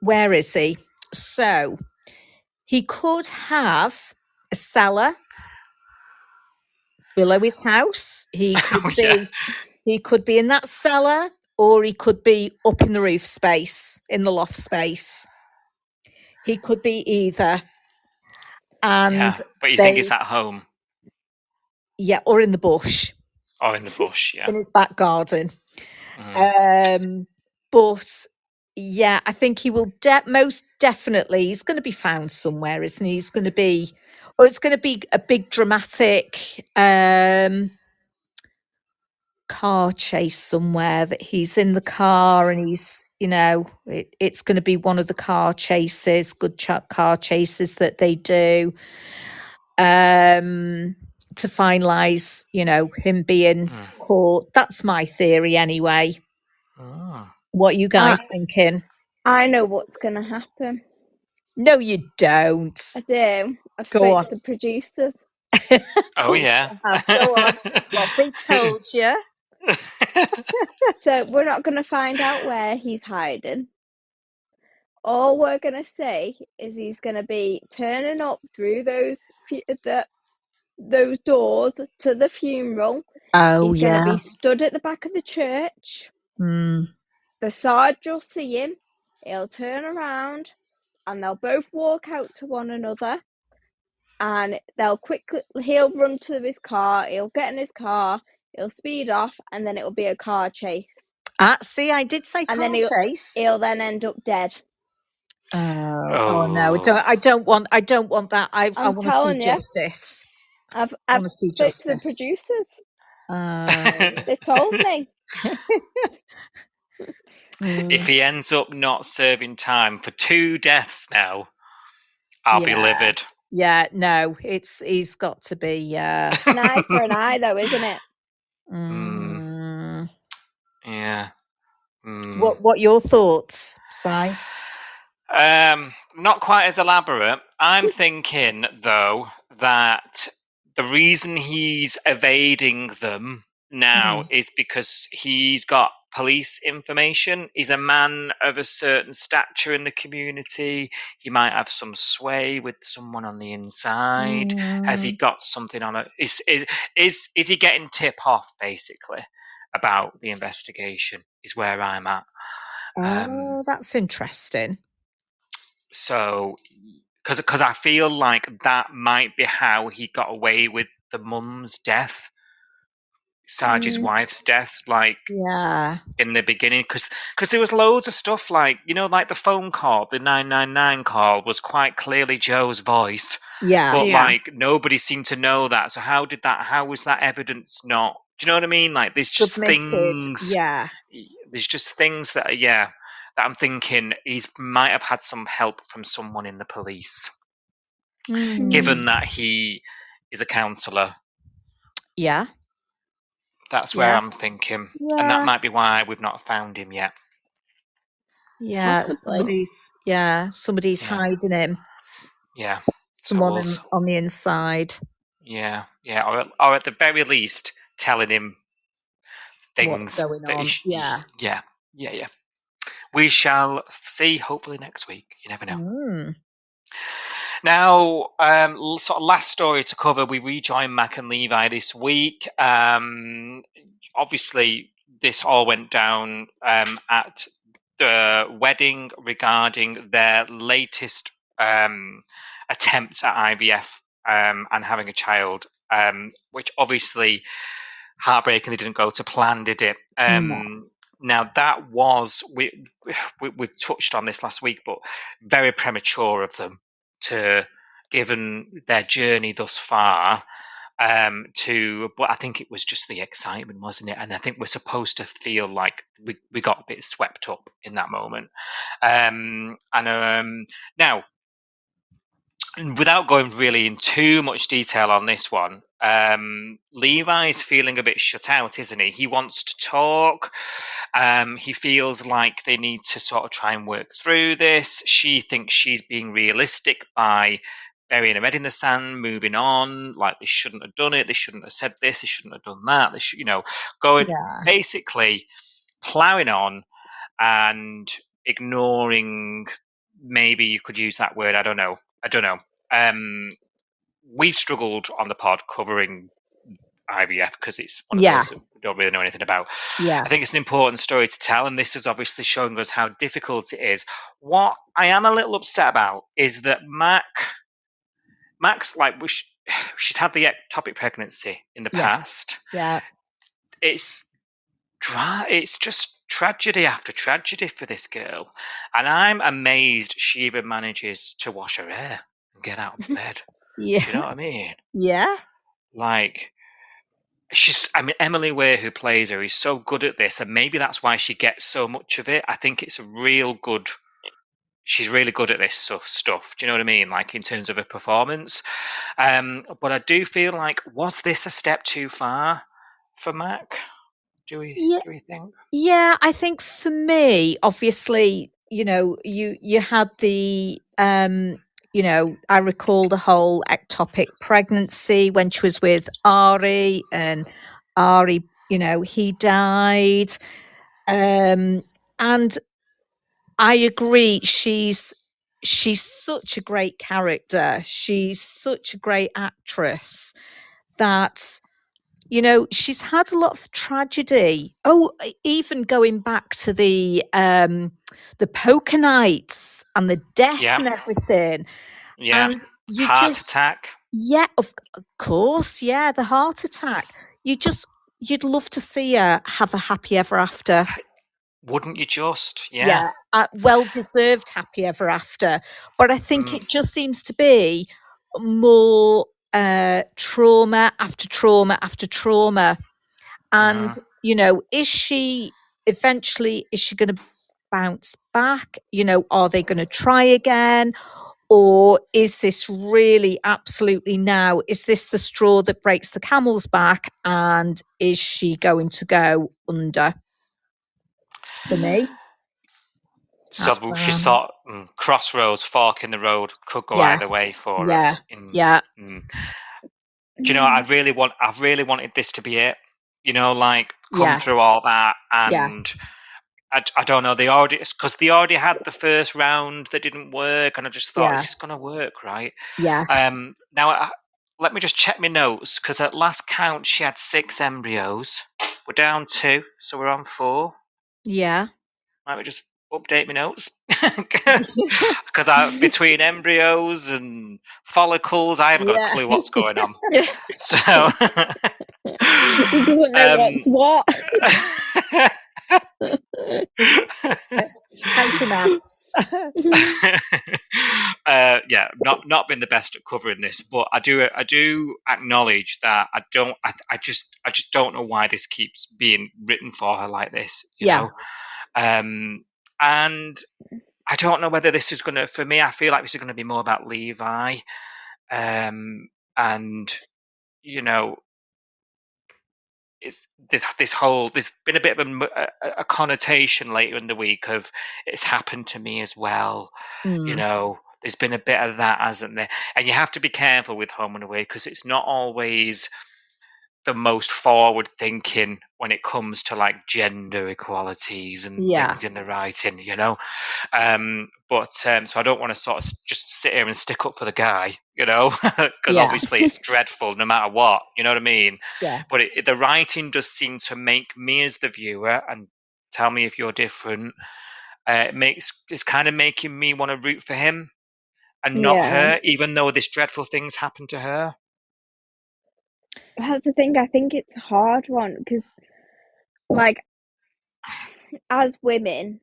where is he? So he could have a cellar below his house. He could be in that cellar, or he could be up in the roof space, in the loft space. He could be either. And but you think it's at home? Yeah, or in the bush. Oh, in the bush, yeah. In his back garden. But yeah, I think he will most definitely, he's going to be found somewhere, isn't he? He's going to be, or it's going to be a big dramatic car chase somewhere, that he's in the car and he's, it's going to be one of the car chases, car chases that they do. To finalise, him being caught. That's my theory anyway. What are you guys thinking? I know what's going to happen. No, you don't. I do. I've spoken to the producers. Oh, yeah. Go on. What they told you. So we're not going to find out where he's hiding. All we're going to see is he's going to be turning up through those doors to the funeral. Oh, he's going to be stood at the back of the church. The Sarge will see him. He'll turn around and they'll both walk out to one another. And he'll run to his car. He'll get in his car. He'll speed off, and then it'll be a car chase. See, I did say car chase. He'll then end up dead. Oh no! I don't want that. I want to see justice. I've spoken to the producers. They told me. If he ends up not serving time for 2 deaths now, I'll be livid. Yeah, no, he's got to be an eye for an eye, though, isn't it? Yeah. What your thoughts, Si? not quite as elaborate. I'm thinking, though, that the reason he's evading them now is because he's got police information. He's a man of a certain stature in the community. He might have some sway with someone on the inside. Has he got something on it? Is he getting tip off, basically, about the investigation? Is where I'm at. That's interesting. So, because I feel like that might be how he got away with the mum's death, Sarge's wife's death, like in the beginning, because there was loads of stuff like, you know, like the phone call, the 999 call was quite clearly Joe's voice, but like nobody seemed to know that. So how was that evidence not? Do you know what I mean? Like there's just things, there's just things that that I'm thinking he might have had some help from someone in the police, given that he is a counsellor. Yeah. That's where I'm thinking. Yeah. And that might be why we've not found him yet. Yeah, somebody's hiding him. Yeah. Someone on the inside. Yeah, yeah. Or at the very least, telling him things. What's going on. Yeah. We shall see, hopefully, next week. You never know. Now, sort of last story to cover, we rejoin Mac and Levi this week. Obviously, this all went down at the wedding regarding their latest attempts at IVF and having a child, which obviously heartbreakingly didn't go to plan, did it? Now, that was, we've touched on this last week, but very premature of them to, given their journey thus far, but I think it was just the excitement, wasn't it? And I think we're supposed to feel like we got a bit swept up in that moment. Now, without going really in too much detail on this one, Levi's feeling a bit shut out, isn't he? He wants to talk. He feels like they need to sort of try and work through this. She thinks she's being realistic by burying her head in the sand, moving on, like they shouldn't have done it, they shouldn't have said this, they shouldn't have done that, they should, basically ploughing on and ignoring, maybe you could use that word, I don't know. We've struggled on the pod covering IVF because it's one of those that we don't really know anything about. I think it's an important story to tell, and this is obviously showing us how difficult it is. What I am a little upset about is that Mac's like, she's had the ectopic pregnancy in the past. Yeah. It's just tragedy after tragedy for this girl. And I'm amazed she even manages to wash her hair and get out of bed. Yeah. Do you know what I mean? Yeah. Like, Emily Ware, who plays her, is so good at this, and maybe that's why she gets so much of it. I think it's she's really good at this stuff. Do you know what I mean? Like in terms of her performance. But I do feel like, was this a step too far for Mac? Do we think? Yeah, I think for me, obviously, you had the, I recall the whole ectopic pregnancy when she was with Ari, and Ari, he died. And I agree. She's such a great character. She's such a great actress that, she's had a lot of tragedy. Oh, even going back to the poker nights and the debt and everything. Yeah. And attack. Yeah, of course. Yeah, the heart attack. You'd love to see her have a happy ever after. Wouldn't you just? Yeah. Well-deserved happy ever after. But I think it just seems to be more trauma after trauma after trauma. And, is she going to bounce back? Are they going to try again? Or is this really absolutely now, is this the straw that breaks the camel's back? And is she going to go under? For me? So she thought crossroads, fork in the road, could go either way for her. Do you know? I really wanted this to be it. You know, like come through all that, and I don't know. They already had the first round that didn't work, and I just thought this is going to work, right? Yeah. Now let me just check my notes, because at last count she had 6 embryos. We're down 2, so we're on 4. Yeah. Let me just update my notes, because between embryos and follicles, I haven't got a clue what's going on. So he doesn't know what's what. Not been the best at covering this, but I do acknowledge that I just don't know why this keeps being written for her like this, you know. And I don't know whether this is gonna, for me, I feel like this is gonna be more about Levi, and you know, it's there's been a bit of a connotation later in the week of it's happened to me as well. You know, there's been a bit of that, hasn't there? And you have to be careful with Home and Away, because it's not always the most forward thinking when it comes to like gender equalities and things in the writing, you know. So I don't want to sort of just sit here and stick up for the guy, you know, because obviously it's dreadful no matter what, you know what I mean? Yeah. But the writing does seem to make me as the viewer, and tell me if you're different, it's kind of making me want to root for him and not her, even though this dreadful thing's happened to her. That's the thing. I think it's a hard one, because, like, as women,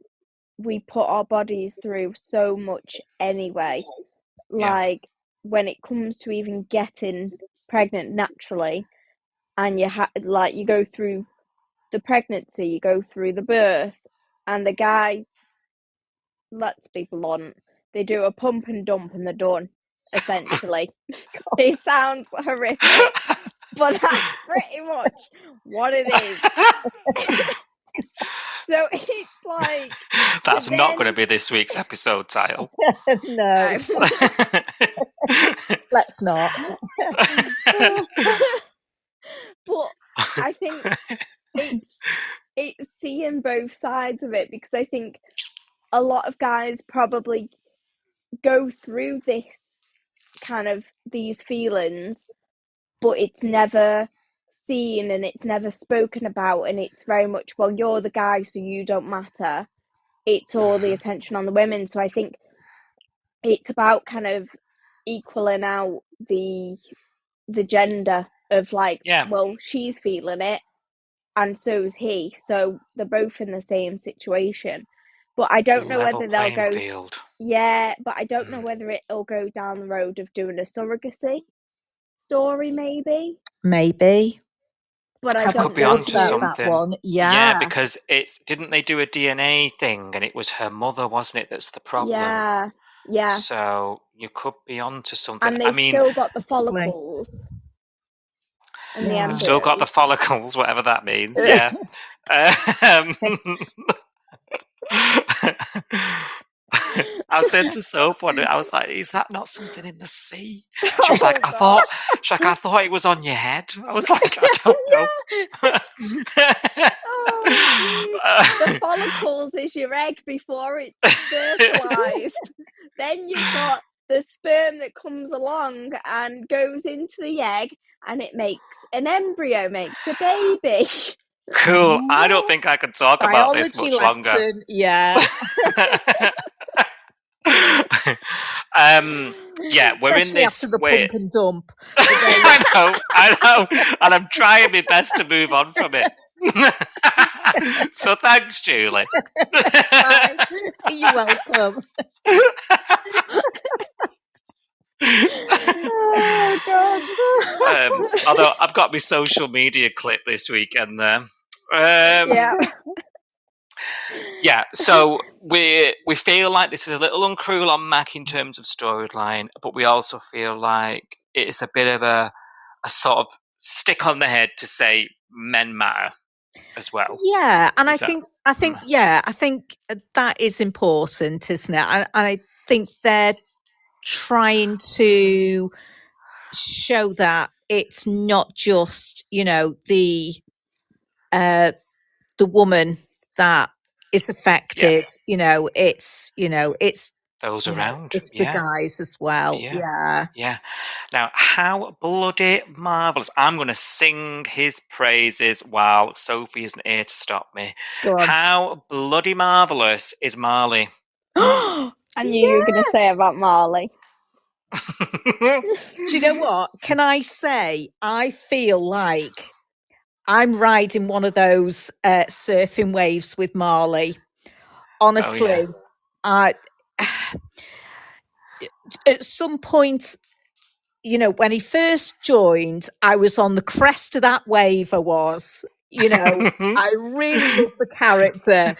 we put our bodies through so much anyway. Like, when it comes to even getting pregnant naturally, and you go through the pregnancy, you go through the birth, and the guy, let's be blunt, they do a pump and dump and they're done, essentially. It sounds horrific, but that's pretty much what it is. So it's like, that's not going to be this week's episode title. No. Let's not. But I think it's seeing both sides of it, because I think a lot of guys probably go through this kind of these feelings, but it's never seen and it's never spoken about, and it's very much, well, you're the guy, so you don't matter. It's all the attention on the women. So I think it's about kind of equaling out the gender of like, well, she's feeling it and so's he, so they're both in the same situation. But I don't know whether they'll go field. But I don't know whether it'll go down the road of doing a surrogacy story, maybe. But I don't could be know onto something. That one. Yeah, because didn't they do a DNA thing, and it was her mother, wasn't it, that's the problem? Yeah. So you could be onto something. And they've still got the follicles. And the embryos. Still got the follicles, whatever that means. Yeah. I said to Soap one, I was like, "Is that not something in the sea?" She was like, "I thought it was on your head." I was like, "I don't know." The follicles is your egg before it's fertilized. Then you've got the sperm that comes along and goes into the egg, and it makes an embryo, makes a baby. Cool. I don't think I can talk about this much longer. Yeah. We're in this after the pump and dump. I know, and I'm trying my best to move on from it. So thanks, Julie. You're welcome. Oh God. Although I've got my social media clip this weekend there. So we feel like this is a little uncruel on Mac in terms of storyline, but we also feel like it's a bit of a sort of stick on the head to say men matter as well. Yeah, and I think I think that is important, isn't it? And I think they're trying to show that it's not just, the woman that is affected. It's Those around. it's the guys as well. Yeah. Now, how bloody marvellous. I'm going to sing his praises while Sophie isn't here to stop me. Go on. How bloody marvellous is Marley? I knew you were going to say about Marley. Do you know what? Can I say, I feel like I'm riding one of those surfing waves with Marley. Honestly, at some point, when he first joined, I was on the crest of that wave. I was, I really love the character.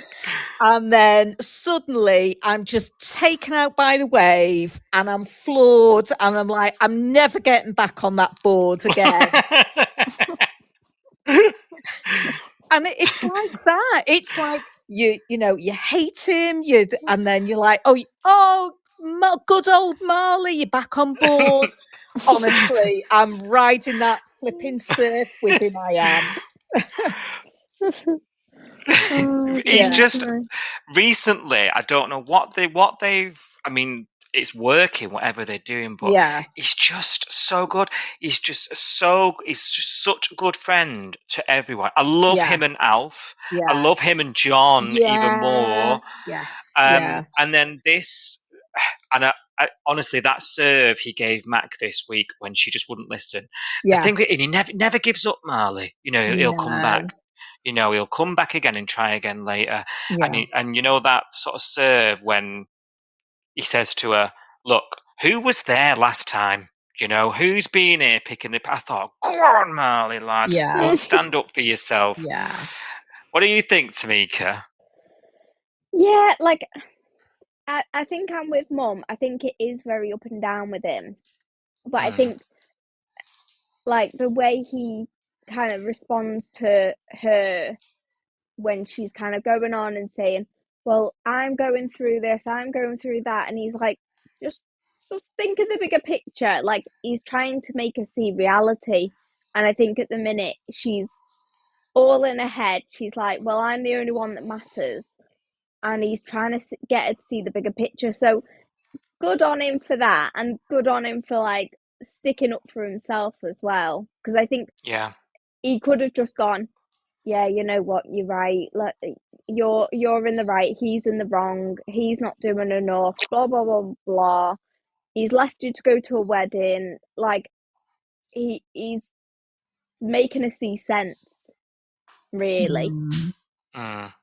And then suddenly I'm just taken out by the wave and I'm floored and I'm like, I'm never getting back on that board again. And it's like that. It's like you hate him, and then you're like, oh, good old Marley, you're back on board. Honestly, I'm riding that flipping surf with him. I am. He's just recently. I don't know what they've. I mean, it's working, whatever they're doing, but he's just so good. He's just such a good friend to everyone. I love him and Alf. I love him and John even more. Yes. And then this, and I honestly, that serve he gave Mac this week when she just wouldn't listen. The thing, and he never gives up, Marley. He'll come back. He'll come back again and try again later. And that sort of serve when he says to her, look, who was there last time? Who's been here picking the... I thought, go on, Marley, lad. Go and stand up for yourself. Yeah. What do you think, Tamika? Yeah, I think I'm with Mum. I think it is very up and down with him. But I think, the way he kind of responds to her when she's kind of going on and saying, well, I'm going through this, I'm going through that, and he's like, just think of the bigger picture. He's trying to make her see reality, and I think at the minute she's all in her head. She's like, well, I'm the only one that matters, and he's trying to get her to see the bigger picture. So good on him for that, and good on him for sticking up for himself as well, because I think he could have just gone, yeah, you know what, you're right. You're in the right. He's in the wrong. He's not doing enough. Blah blah blah blah. He's left you to go to a wedding. He's making us see sense. Really. Mm.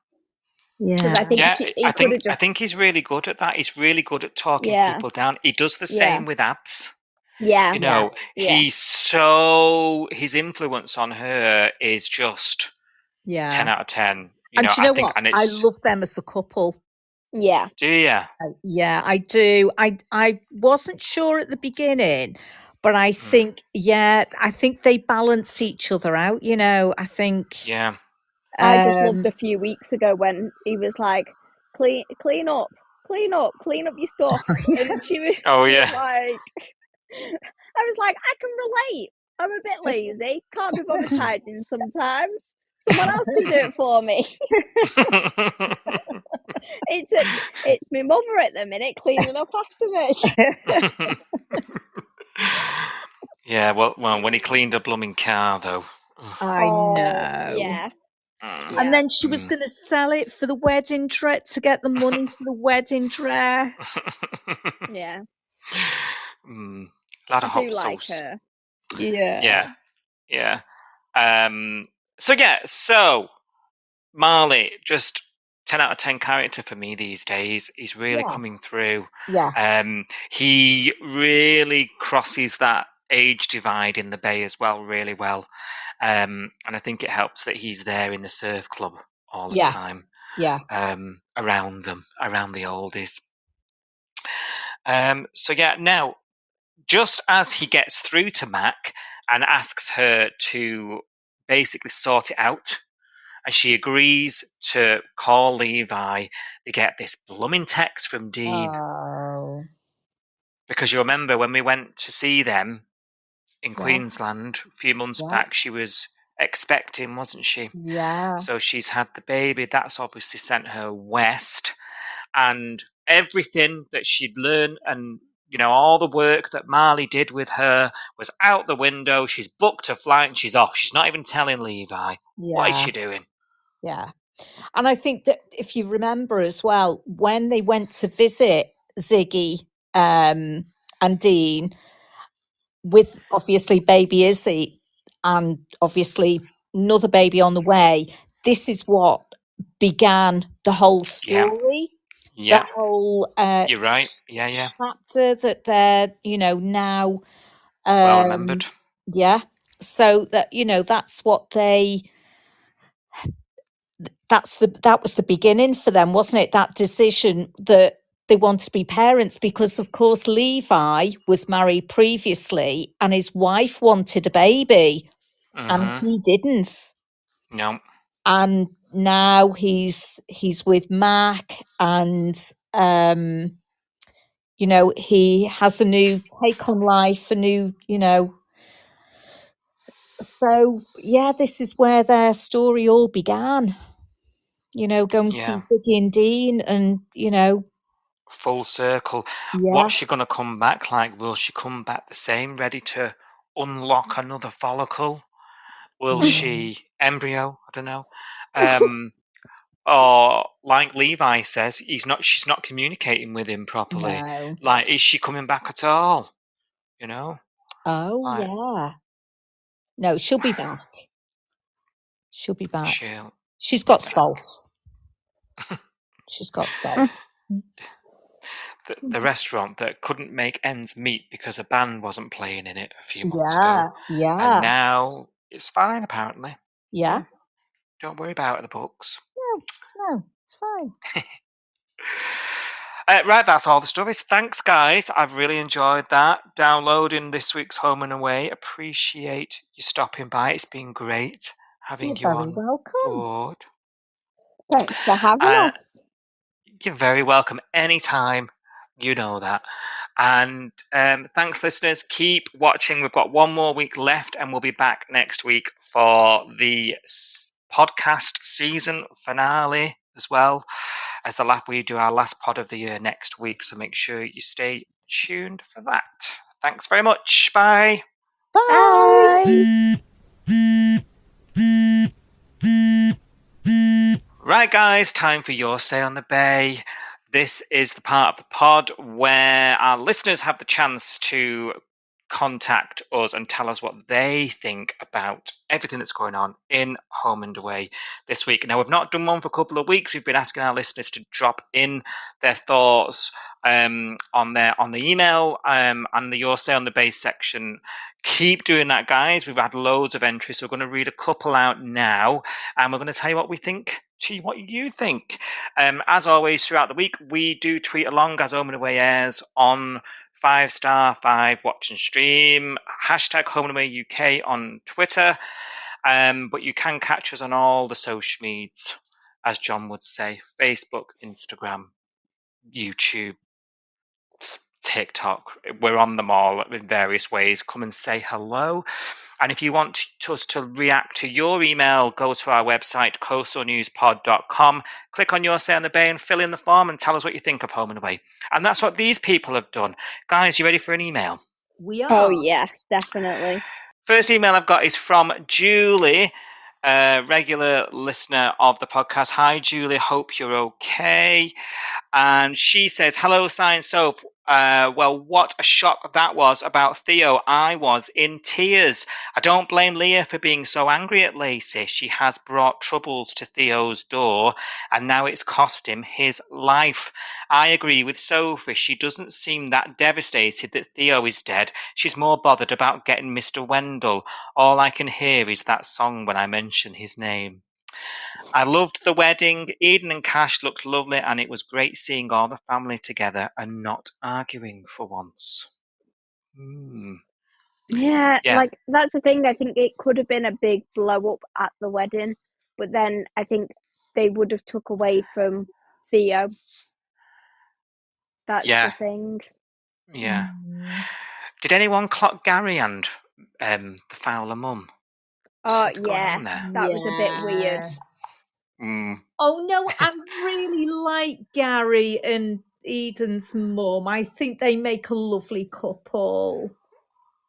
Yeah. I think he's really good at that. He's really good at talking people down. He does the same with Abs. Yeah. He's so... His influence on her is just 10 out of 10. And do you know what? I love them as a couple. Yeah. Do you? Yeah, I do. I wasn't sure at the beginning, but I think, I think they balance each other out, I think... Yeah. I just loved a few weeks ago when he was like, clean up your stuff. And she was like... I was like, I can relate. I'm a bit lazy. Can't be bothered tidying sometimes. Someone else can do it for me. It's my mother at the minute cleaning up after me. Yeah, well, when he cleaned a blooming car, though. I know. Yeah. And then she was going to sell it for the wedding dress, to get the money for the wedding dress. Yeah. A lot of hot sauce. Like her. Yeah. Yeah. So Marley, just 10 out of 10 character for me these days. He's really coming through. Yeah. He really crosses that age divide in the Bay as well, really well. And I think it helps that he's there in the surf club all the time. Yeah. Around them, around the oldies. Now, just as he gets through to Mac and asks her to basically sort it out and she agrees to call Levi. They get this blooming text from Dean. Oh. Because you remember when we went to see them in Yeah. Queensland a few months back, she was expecting, wasn't she? Yeah. So she's had the baby. That's obviously sent her west. And everything that she'd learned and, you know, all the work that Marley did with her was out the window. She's booked a flight and she's off. She's not even telling Levi. What is she doing? Yeah. And I think that if you remember as well, when they went to visit Ziggy and Dean with obviously baby Izzy and obviously another baby on the way, this is what began the whole story. Yeah. The whole You're right. Yeah. chapter that they're, you know, now Well remembered. Yeah. So that, you know, that's what that was the beginning for them, wasn't it? That decision that they wanted to be parents, because of course Levi was married previously and his wife wanted a baby and he didn't. No. And now he's with Mac, and you know, he has a new take on life, a new, you know. So yeah, this is where their story all began. You know, going to see Ziggy and Dean, and you know, full circle. What's she going to come back like? Will she come back the same, ready to unlock another follicle? Will she embryo? I don't know. Or like Levi says, she's not communicating with him properly. No. Like, is she coming back at all? You know? Oh, like, yeah. No, she'll be back. She'll be back. She's got salt. She's got salt. The restaurant that couldn't make ends meet because a band wasn't playing in it a few months ago. Yeah. And now it's fine, apparently. Yeah. Don't worry about the books. No, it's fine. Right, that's all the stories. Thanks, guys. I've really enjoyed that. Downloading this week's Home and Away. Appreciate you stopping by. It's been great having You're you very on welcome. board. Thanks for having us. You're very welcome anytime. You know that. And thanks, listeners. Keep watching. We've got one more week left, and we'll be back next week for the podcast season finale as well as we do our last pod of the year next week. So make sure you stay tuned for that. Thanks very much. Bye. Bye. Right, guys, time for Your Say on the Bay. This is the part of the pod where our listeners have the chance to contact us and tell us what they think about everything that's going on in Home and Away this week. Now, we've not done one for a couple of weeks. We've been asking our listeners to drop in their thoughts on the email and the Your Say on the Bay section. Keep doing that, guys. We've had loads of entries, so we're going to read a couple out now, and we're going to tell you what we think. What you think. As always, throughout the week, we do tweet along as Home and Away airs on 5star5 watch and stream, hashtag Home and Away UK on Twitter. But you can catch us on all the social medias, as John would say: Facebook, Instagram, YouTube, TikTok. We're on them all in various ways. Come and say hello. And if you want us to react to your email, go to our website, coastalnewspod.com, click on Your Say on the Bay and fill in the form and tell us what you think of Home and Away. And that's what these people have done. Guys, you ready for an email? We are. Oh, yes, definitely. First email I've got is from Julie, a regular listener of the podcast. Hi, Julie. Hope you're okay. And she says, hello, Science Soap. Well, what a shock that was about Theo. I was in tears. I don't blame Leah for being so angry at Lacey. She has brought troubles to Theo's door, and now it's cost him his life. I agree with Sophie. She doesn't seem that devastated that Theo is dead. She's more bothered about getting Mr. Wendell. All I can hear is that song when I mention his name. I loved the wedding. Eden and Cash looked lovely, and it was great seeing all the family together and not arguing for once. Yeah, like that's the thing. I think it could have been a big blow up at the wedding. but then I think they would have took away from Theo. That's the thing. Yeah. Did anyone clock Gary and the Fowler mum? Oh yeah, that was a bit weird. Oh no, I really like Gary and Eden's mum. I think they make a lovely couple.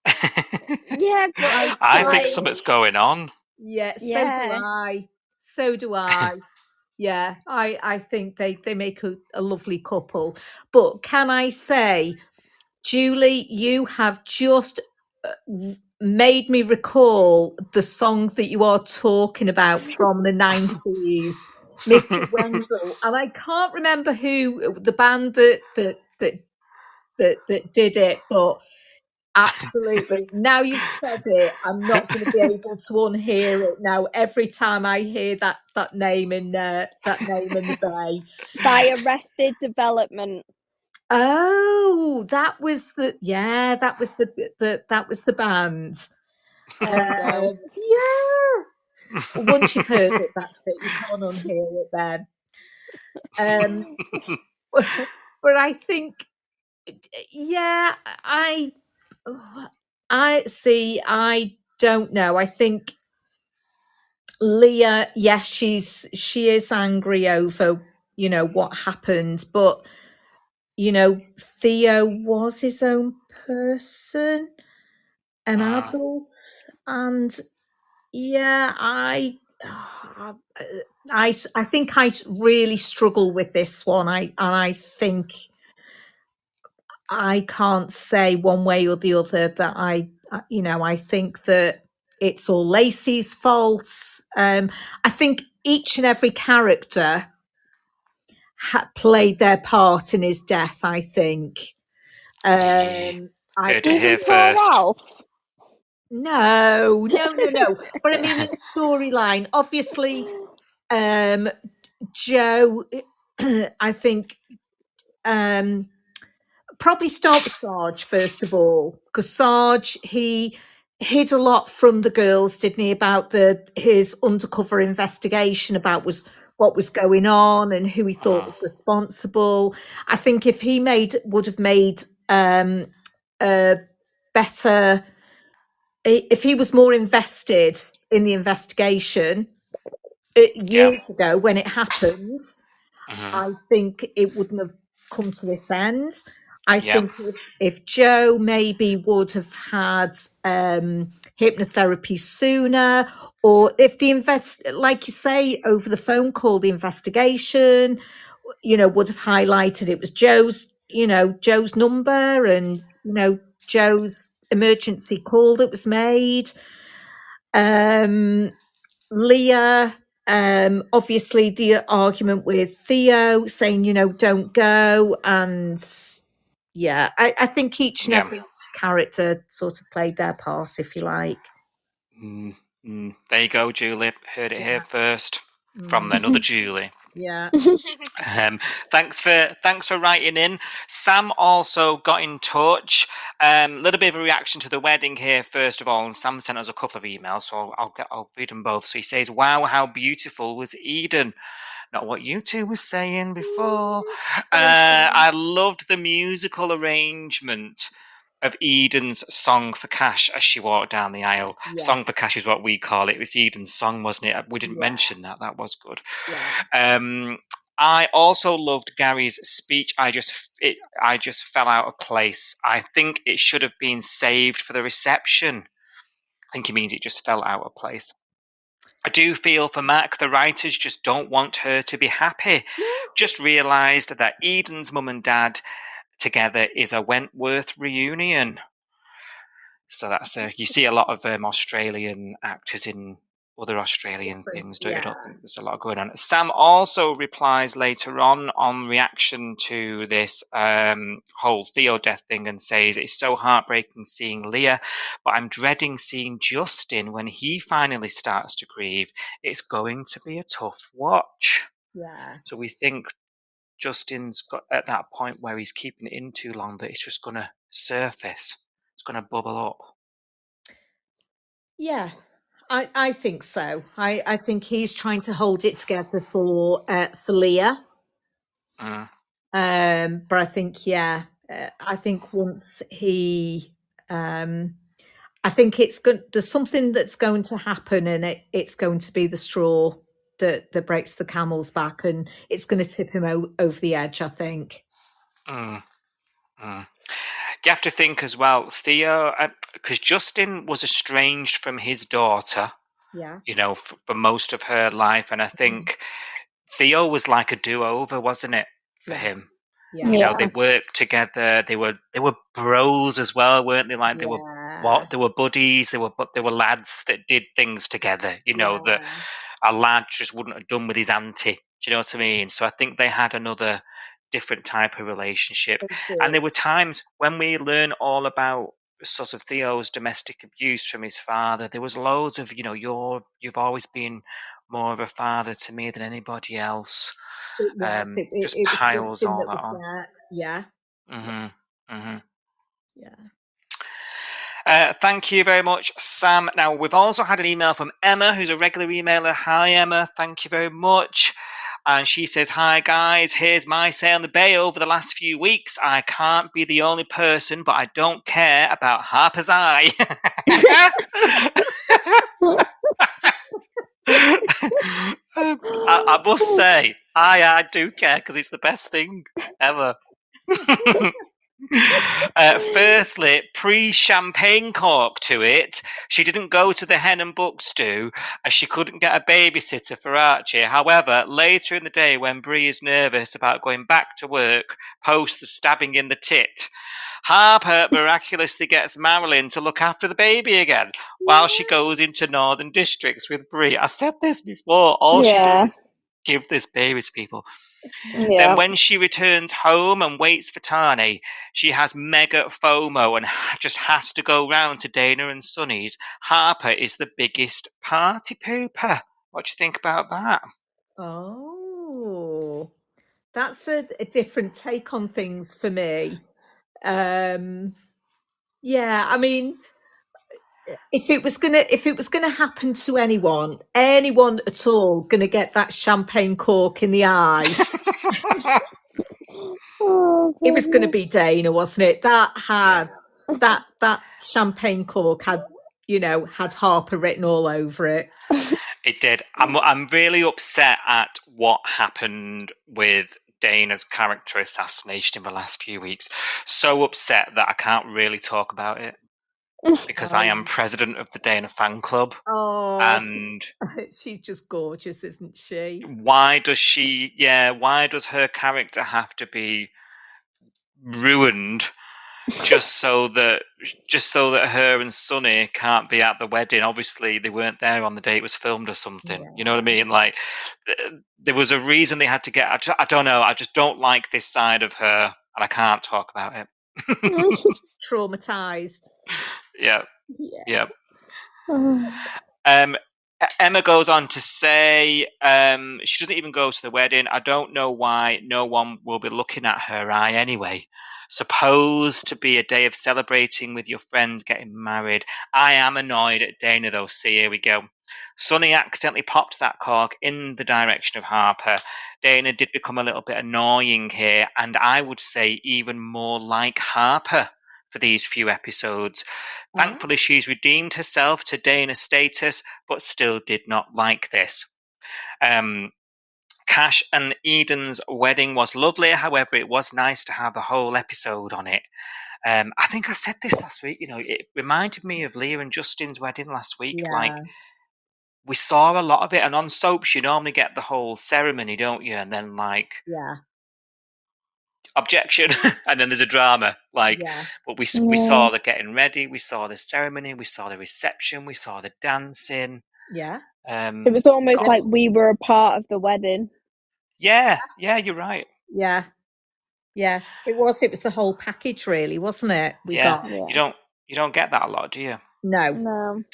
Yeah, but I think something's going on. Yeah, so do I. Yeah, I think they make a lovely couple. But can I say, Julie, you have just made me recall the song that you are talking about from the 90s, Mr. Wendell, and I can't remember who the band that did it, but absolutely. Now you've said it, I'm not going to be able to unhear it now. Every time I hear that name in the bay. By Arrested Development. Oh, that was the band. Yeah. Once you've heard it, that's it. You can't unhear it then. But I think, yeah, I see. I don't know. I think Leah, yes, she is angry over what happened, but Theo was his own person, an adult, and yeah, I think I really struggle with this one. I think I can't say one way or the other that I think that it's all Lacey's fault. I think each and every character played their part in his death. I think. Heard it here first. Ralph? No. But I mean, in the storyline, obviously, Joe, I think, probably start with Sarge first of all, because Sarge, he hid a lot from the girls, didn't he, about his undercover investigation about what was going on and who he thought was responsible. I think if he would have made a better, if he was more invested in the investigation years ago when it happened, I think it wouldn't have come to this end. I think if Joe maybe would have had hypnotherapy sooner, or if like you say, over the phone call, the investigation, would have highlighted it was Joe's number and, Joe's emergency call that was made. Leah, obviously the argument with Theo saying, don't go. And yeah, I think each and every character sort of played their part, if you like. There you go, Julie. Heard it here first from another Julie. Yeah. Thanks for writing in. Sam also got in touch. Little bit of a reaction to the wedding here first of all, and Sam sent us a couple of emails, so I'll read them both. So he says, "Wow, how beautiful was Eden." Not what you two were saying before. I loved the musical arrangement of Eden's song for Cash as she walked down the aisle. Yeah. Song for Cash is what we call it. It was Eden's song, wasn't it? We didn't mention that. That was good. Yeah. I also loved Gary's speech. I just fell out of place. I think it should have been saved for the reception. I think he means it just fell out of place. I do feel for Mac, the writers just don't want her to be happy. Just realised that Eden's mum and dad together is a Wentworth reunion. So that's you see a lot of Australian actors in other Australian things, don't you? I don't think there's a lot going on. Sam also replies later on reaction to this whole Theo death thing and says, "It's so heartbreaking seeing Leah, but I'm dreading seeing Justin when he finally starts to grieve. It's going to be a tough watch." Yeah. So we think Justin's got at that point where he's keeping it in too long that it's just going to surface. It's going to bubble up. Yeah, I think so. I think he's trying to hold it together for Leah. But I think, I think once he, I think it's good. There's something that's going to happen, and it's going to be the straw that breaks the camel's back, and it's going to tip him over the edge, I think. You have to think as well, Theo, because Justin was estranged from his daughter, you know, for most of her life, and I think Theo was like a do-over, wasn't it, for him? Yeah. You know, they worked together. They were bros as well, weren't they? Like they were buddies. They were lads that did things together. You know, that a lad just wouldn't have done with his auntie. Do you know what I mean? So I think they had another different type of relationship. And there were times when we learn all about sort of Theo's domestic abuse from his father. There was loads of, you know, you've always been more of a father to me than anybody else. Just piles all that on. Yeah. Thank you very much, Sam. Now, we've also had an email from Emma, who's a regular emailer. Hi, Emma. Thank you very much. And she says, hi, guys. Here's my say on the Bay over the last few weeks. I can't be the only person, but I don't care about Harper's Eye. I must say, I do care because it's the best thing ever. Firstly, pre-champagne cork to it. She didn't go to the Hen and Buck stew as she couldn't get a babysitter for Archie. However, later in the day when Bree is nervous about going back to work post the stabbing in the tit, Harper miraculously gets Marilyn to look after the baby again while she goes into Northern Districts with Bree. I said this before. All she does is give this baby to people. Then when she returns home and waits for Tani, she has mega FOMO and just has to go round to Dana and Sonny's. Harper is the biggest party pooper. What do you think about that? Oh, that's a different take on things for me. Yeah, I mean, if it was gonna happen to anyone at all, gonna get that champagne cork in the eye, it was gonna be Dana, wasn't it? That had that champagne cork had Harper written all over it. It did. I'm really upset at what happened with Dana's character assassination in the last few weeks. So upset that I can't really talk about it because I am president of the Dana fan club. Oh, and she's just gorgeous, isn't she? Why does her character have to be ruined just so that her and Sonny can't be at the wedding? Obviously they weren't there on the day it was filmed or something. You know what I mean? Like there was a reason they had to get. I don't know. I just don't like this side of her, and I can't talk about it. Traumatized. Yeah. Emma goes on to say she doesn't even go to the wedding. I don't know why no one will be looking at her eye anyway. Supposed to be a day of celebrating with your friends getting married. I am annoyed at Dana though. See, here we go. Sonny accidentally popped that cork in the direction of Harper. Dana did become a little bit annoying here, and I would say even more like Harper for these few episodes. Thankfully, she's redeemed herself to Dana's status, but still did not like this. Cash and Eden's wedding was lovely. However, it was nice to have a whole episode on it. I think I said this last week. You know, it reminded me of Leah and Justin's wedding last week. Yeah. Like, we saw a lot of it, and on soaps you normally get the whole ceremony, don't you? And then objection, and then there's a drama. But we saw the getting ready, we saw the ceremony, we saw the reception, we saw the dancing. It was almost like we were a part of the wedding. Yeah, you're right. Yeah, it was the whole package, really, wasn't it? You don't get that a lot, do you? No.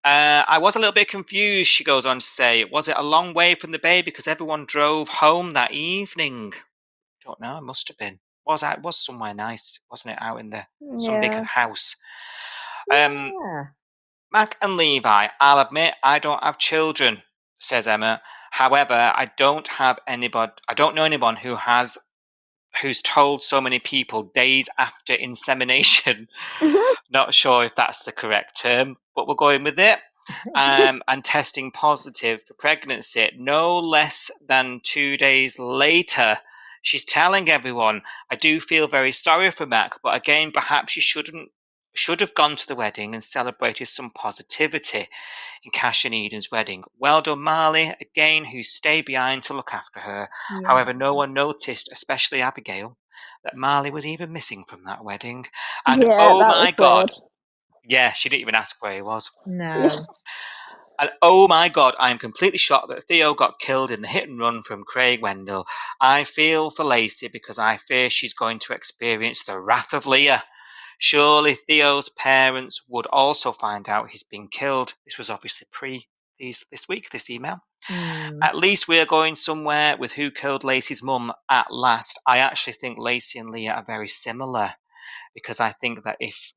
I was a little bit confused, she goes on to say. Was it a long way from the Bay because everyone drove home that evening? Don't know, it must have been. It was somewhere nice, wasn't it? Out in some big house. Mac and Levi, I'll admit I don't have children, says Emma. However, I don't know anyone who's told so many people days after insemination. Not sure if that's the correct term, but we're going with it. And testing positive for pregnancy. No less than 2 days later, she's telling everyone, I do feel very sorry for Mac, but again, perhaps she should have gone to the wedding and celebrated some positivity in Cash and Eden's wedding. Well done, Marley, again, who stayed behind to look after her. Yeah. However, no one noticed, especially Abigail, that Marley was even missing from that wedding. And oh my God. Yeah, she didn't even ask where he was. No. And oh my God, I am completely shocked that Theo got killed in the hit and run from Craig Wendell. I feel for Lacey because I fear she's going to experience the wrath of Leah. Surely Theo's parents would also find out he's been killed. This was obviously this email. At least we're going somewhere with who killed Lacey's mum at last. I actually think Lacey and Leah are very similar, because I think that if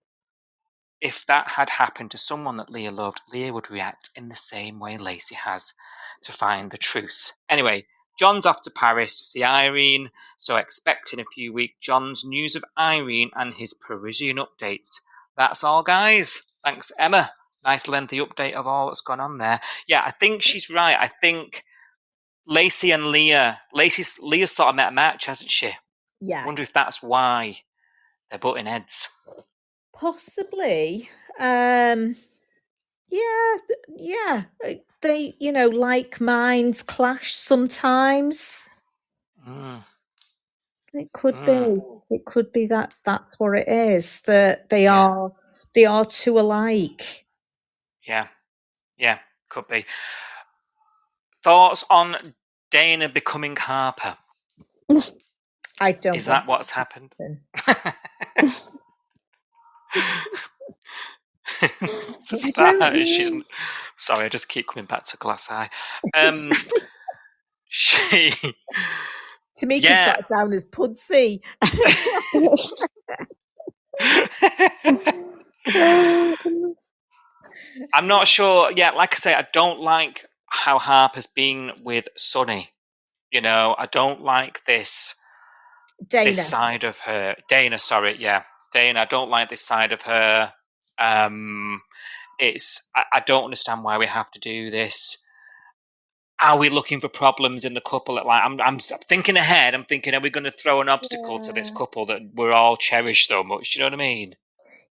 that had happened to someone that Leah loved, Leah would react in the same way Lacey has to find the truth. Anyway, John's off to Paris to see Irene, so expect in a few weeks John's news of Irene and his Parisian updates. That's all, guys. Thanks, Emma. Nice lengthy update of all that's gone on there. Yeah, I think she's right. I think Lacey and Leah's sort of met a match, hasn't she? Yeah. I wonder if that's why they're butting heads. Possibly. Yeah. They, like minds clash sometimes. It could be. It could be that that's what it is. That they are too alike. Yeah, could be. Thoughts on Dana becoming Harper? I don't. Is that what's happened? For starters, she's. Sorry, I just keep coming back to Glass Eye. She. Tamika's got it down as Pudsey. I'm not sure. Yeah, like I say, I don't like how Harper's been with Sonny. I don't like this side of her. Dana, sorry, yeah. Dana, I don't like this side of her. I don't understand why we have to do this. Are we looking for problems in the couple? I'm thinking ahead. I'm thinking, are we going to throw an obstacle to this couple that we're all cherished so much? You know what I mean?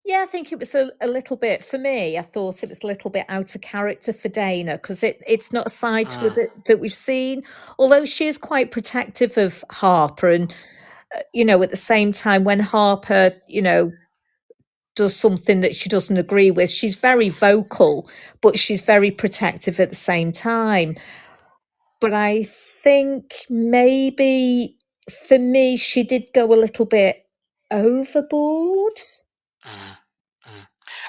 Yeah, I think it was a little bit, for me, I thought it was a little bit out of character for Dana, because it's not a side to it that we've seen, although she is quite protective of Harper. And, at the same time, when Harper, does something that she doesn't agree with, she's very vocal, but she's very protective at the same time. But I think maybe for me, she did go a little bit overboard.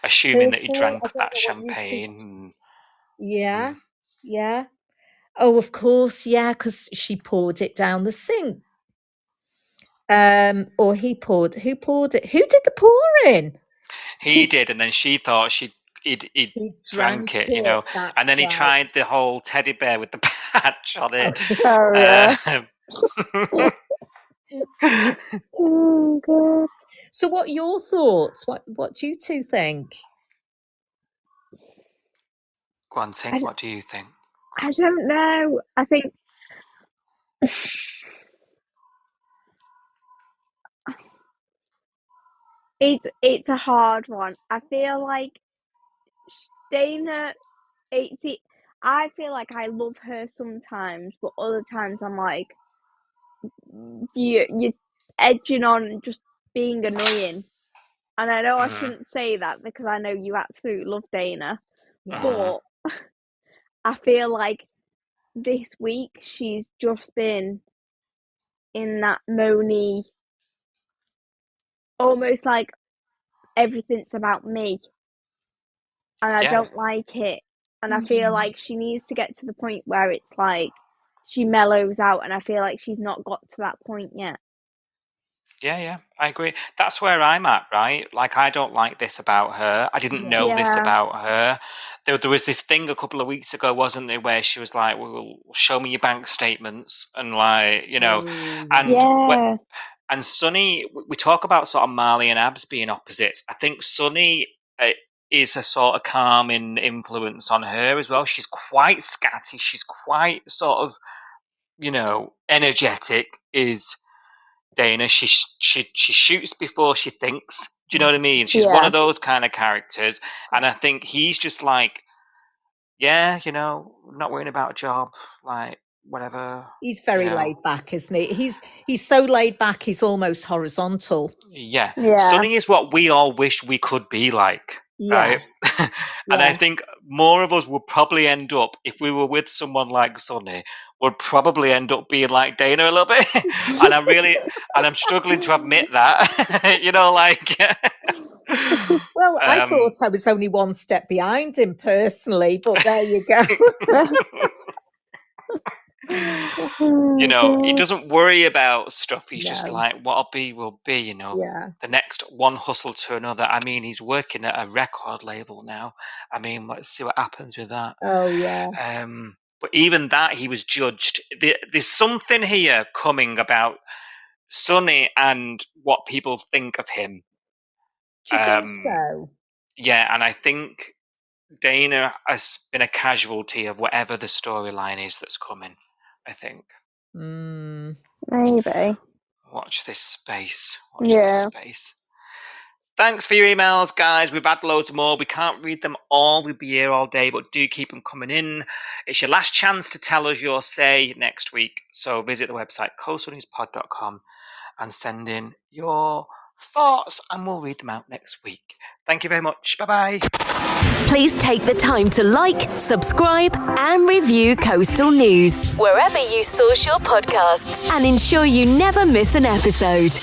Assuming that he drank that champagne. Yeah. Oh, of course, yeah, because she poured it down the sink. Or who poured it? Who did the pouring? He did, and then she thought he drank it, and then he tried the whole teddy bear with the patch on it. Oh God. So what are your thoughts? What do you two think? Go on, Tink, what do you think? I don't know. I think it's a hard one. I feel like Dana, I feel like I love her sometimes, but other times I'm like, you're edging on just being annoying. And I know I shouldn't say that, because I know you absolutely love Dana, but I feel like this week she's just been in that moany, almost like everything's about me, and I don't like it. And I feel like she needs to get to the point where it's like she mellows out, and I feel like she's not got to that point yet. Yeah, I agree. That's where I'm at, right? Like, I don't like this about her. I didn't know this Yeah. about her. There was this thing a couple of weeks ago, wasn't there, where she was like, well, show me your bank statements, and like, you know, and Yeah. and Sunny, we talk about sort of Marley and Abs being opposites. I think Sunny is a sort of calming influence on her as well. She's quite scatty. She's quite sort of, you know, energetic. Is Dana? She shoots before she thinks. Do you know what I mean? She's one Yeah. of those kind of characters, and I think he's just like, yeah, you know, not worrying about a job, like whatever. He's very you know. laid back, isn't he? He's so laid back, he's almost horizontal. Yeah. Yeah. Sunny is what we all wish we could be like, Yeah. right? And I Yeah. think more of us would probably end up, if we were with someone like Sunny, would probably end up being like Dana a little bit. And I'm struggling to admit that. You know, like Well, I thought I was only one step behind him personally, but there you go. you know, he doesn't worry about stuff. He's just No. like, what'll be will be, you know. Yeah. The next one hustle to another. I mean, he's working at a record label now. I mean, let's see what happens with that. Oh, yeah. But even that, he was judged. There's something here coming about Sunny and what people think of him. Do you think so? Yeah, and I think Dana has been a casualty of whatever the storyline is that's coming, I think. Maybe. Watch this space. Watch this space. Thanks for your emails, guys. We've had loads more. We can't read them all. We'll be here all day, but do keep them coming in. It's your last chance to tell us your say next week. So visit the website, coastalnewspod.com, and send in your thoughts, and we'll read them out next week. Thank you very much. Bye-bye. Please take the time to like, subscribe, and review Coastal News wherever you source your podcasts, and ensure you never miss an episode.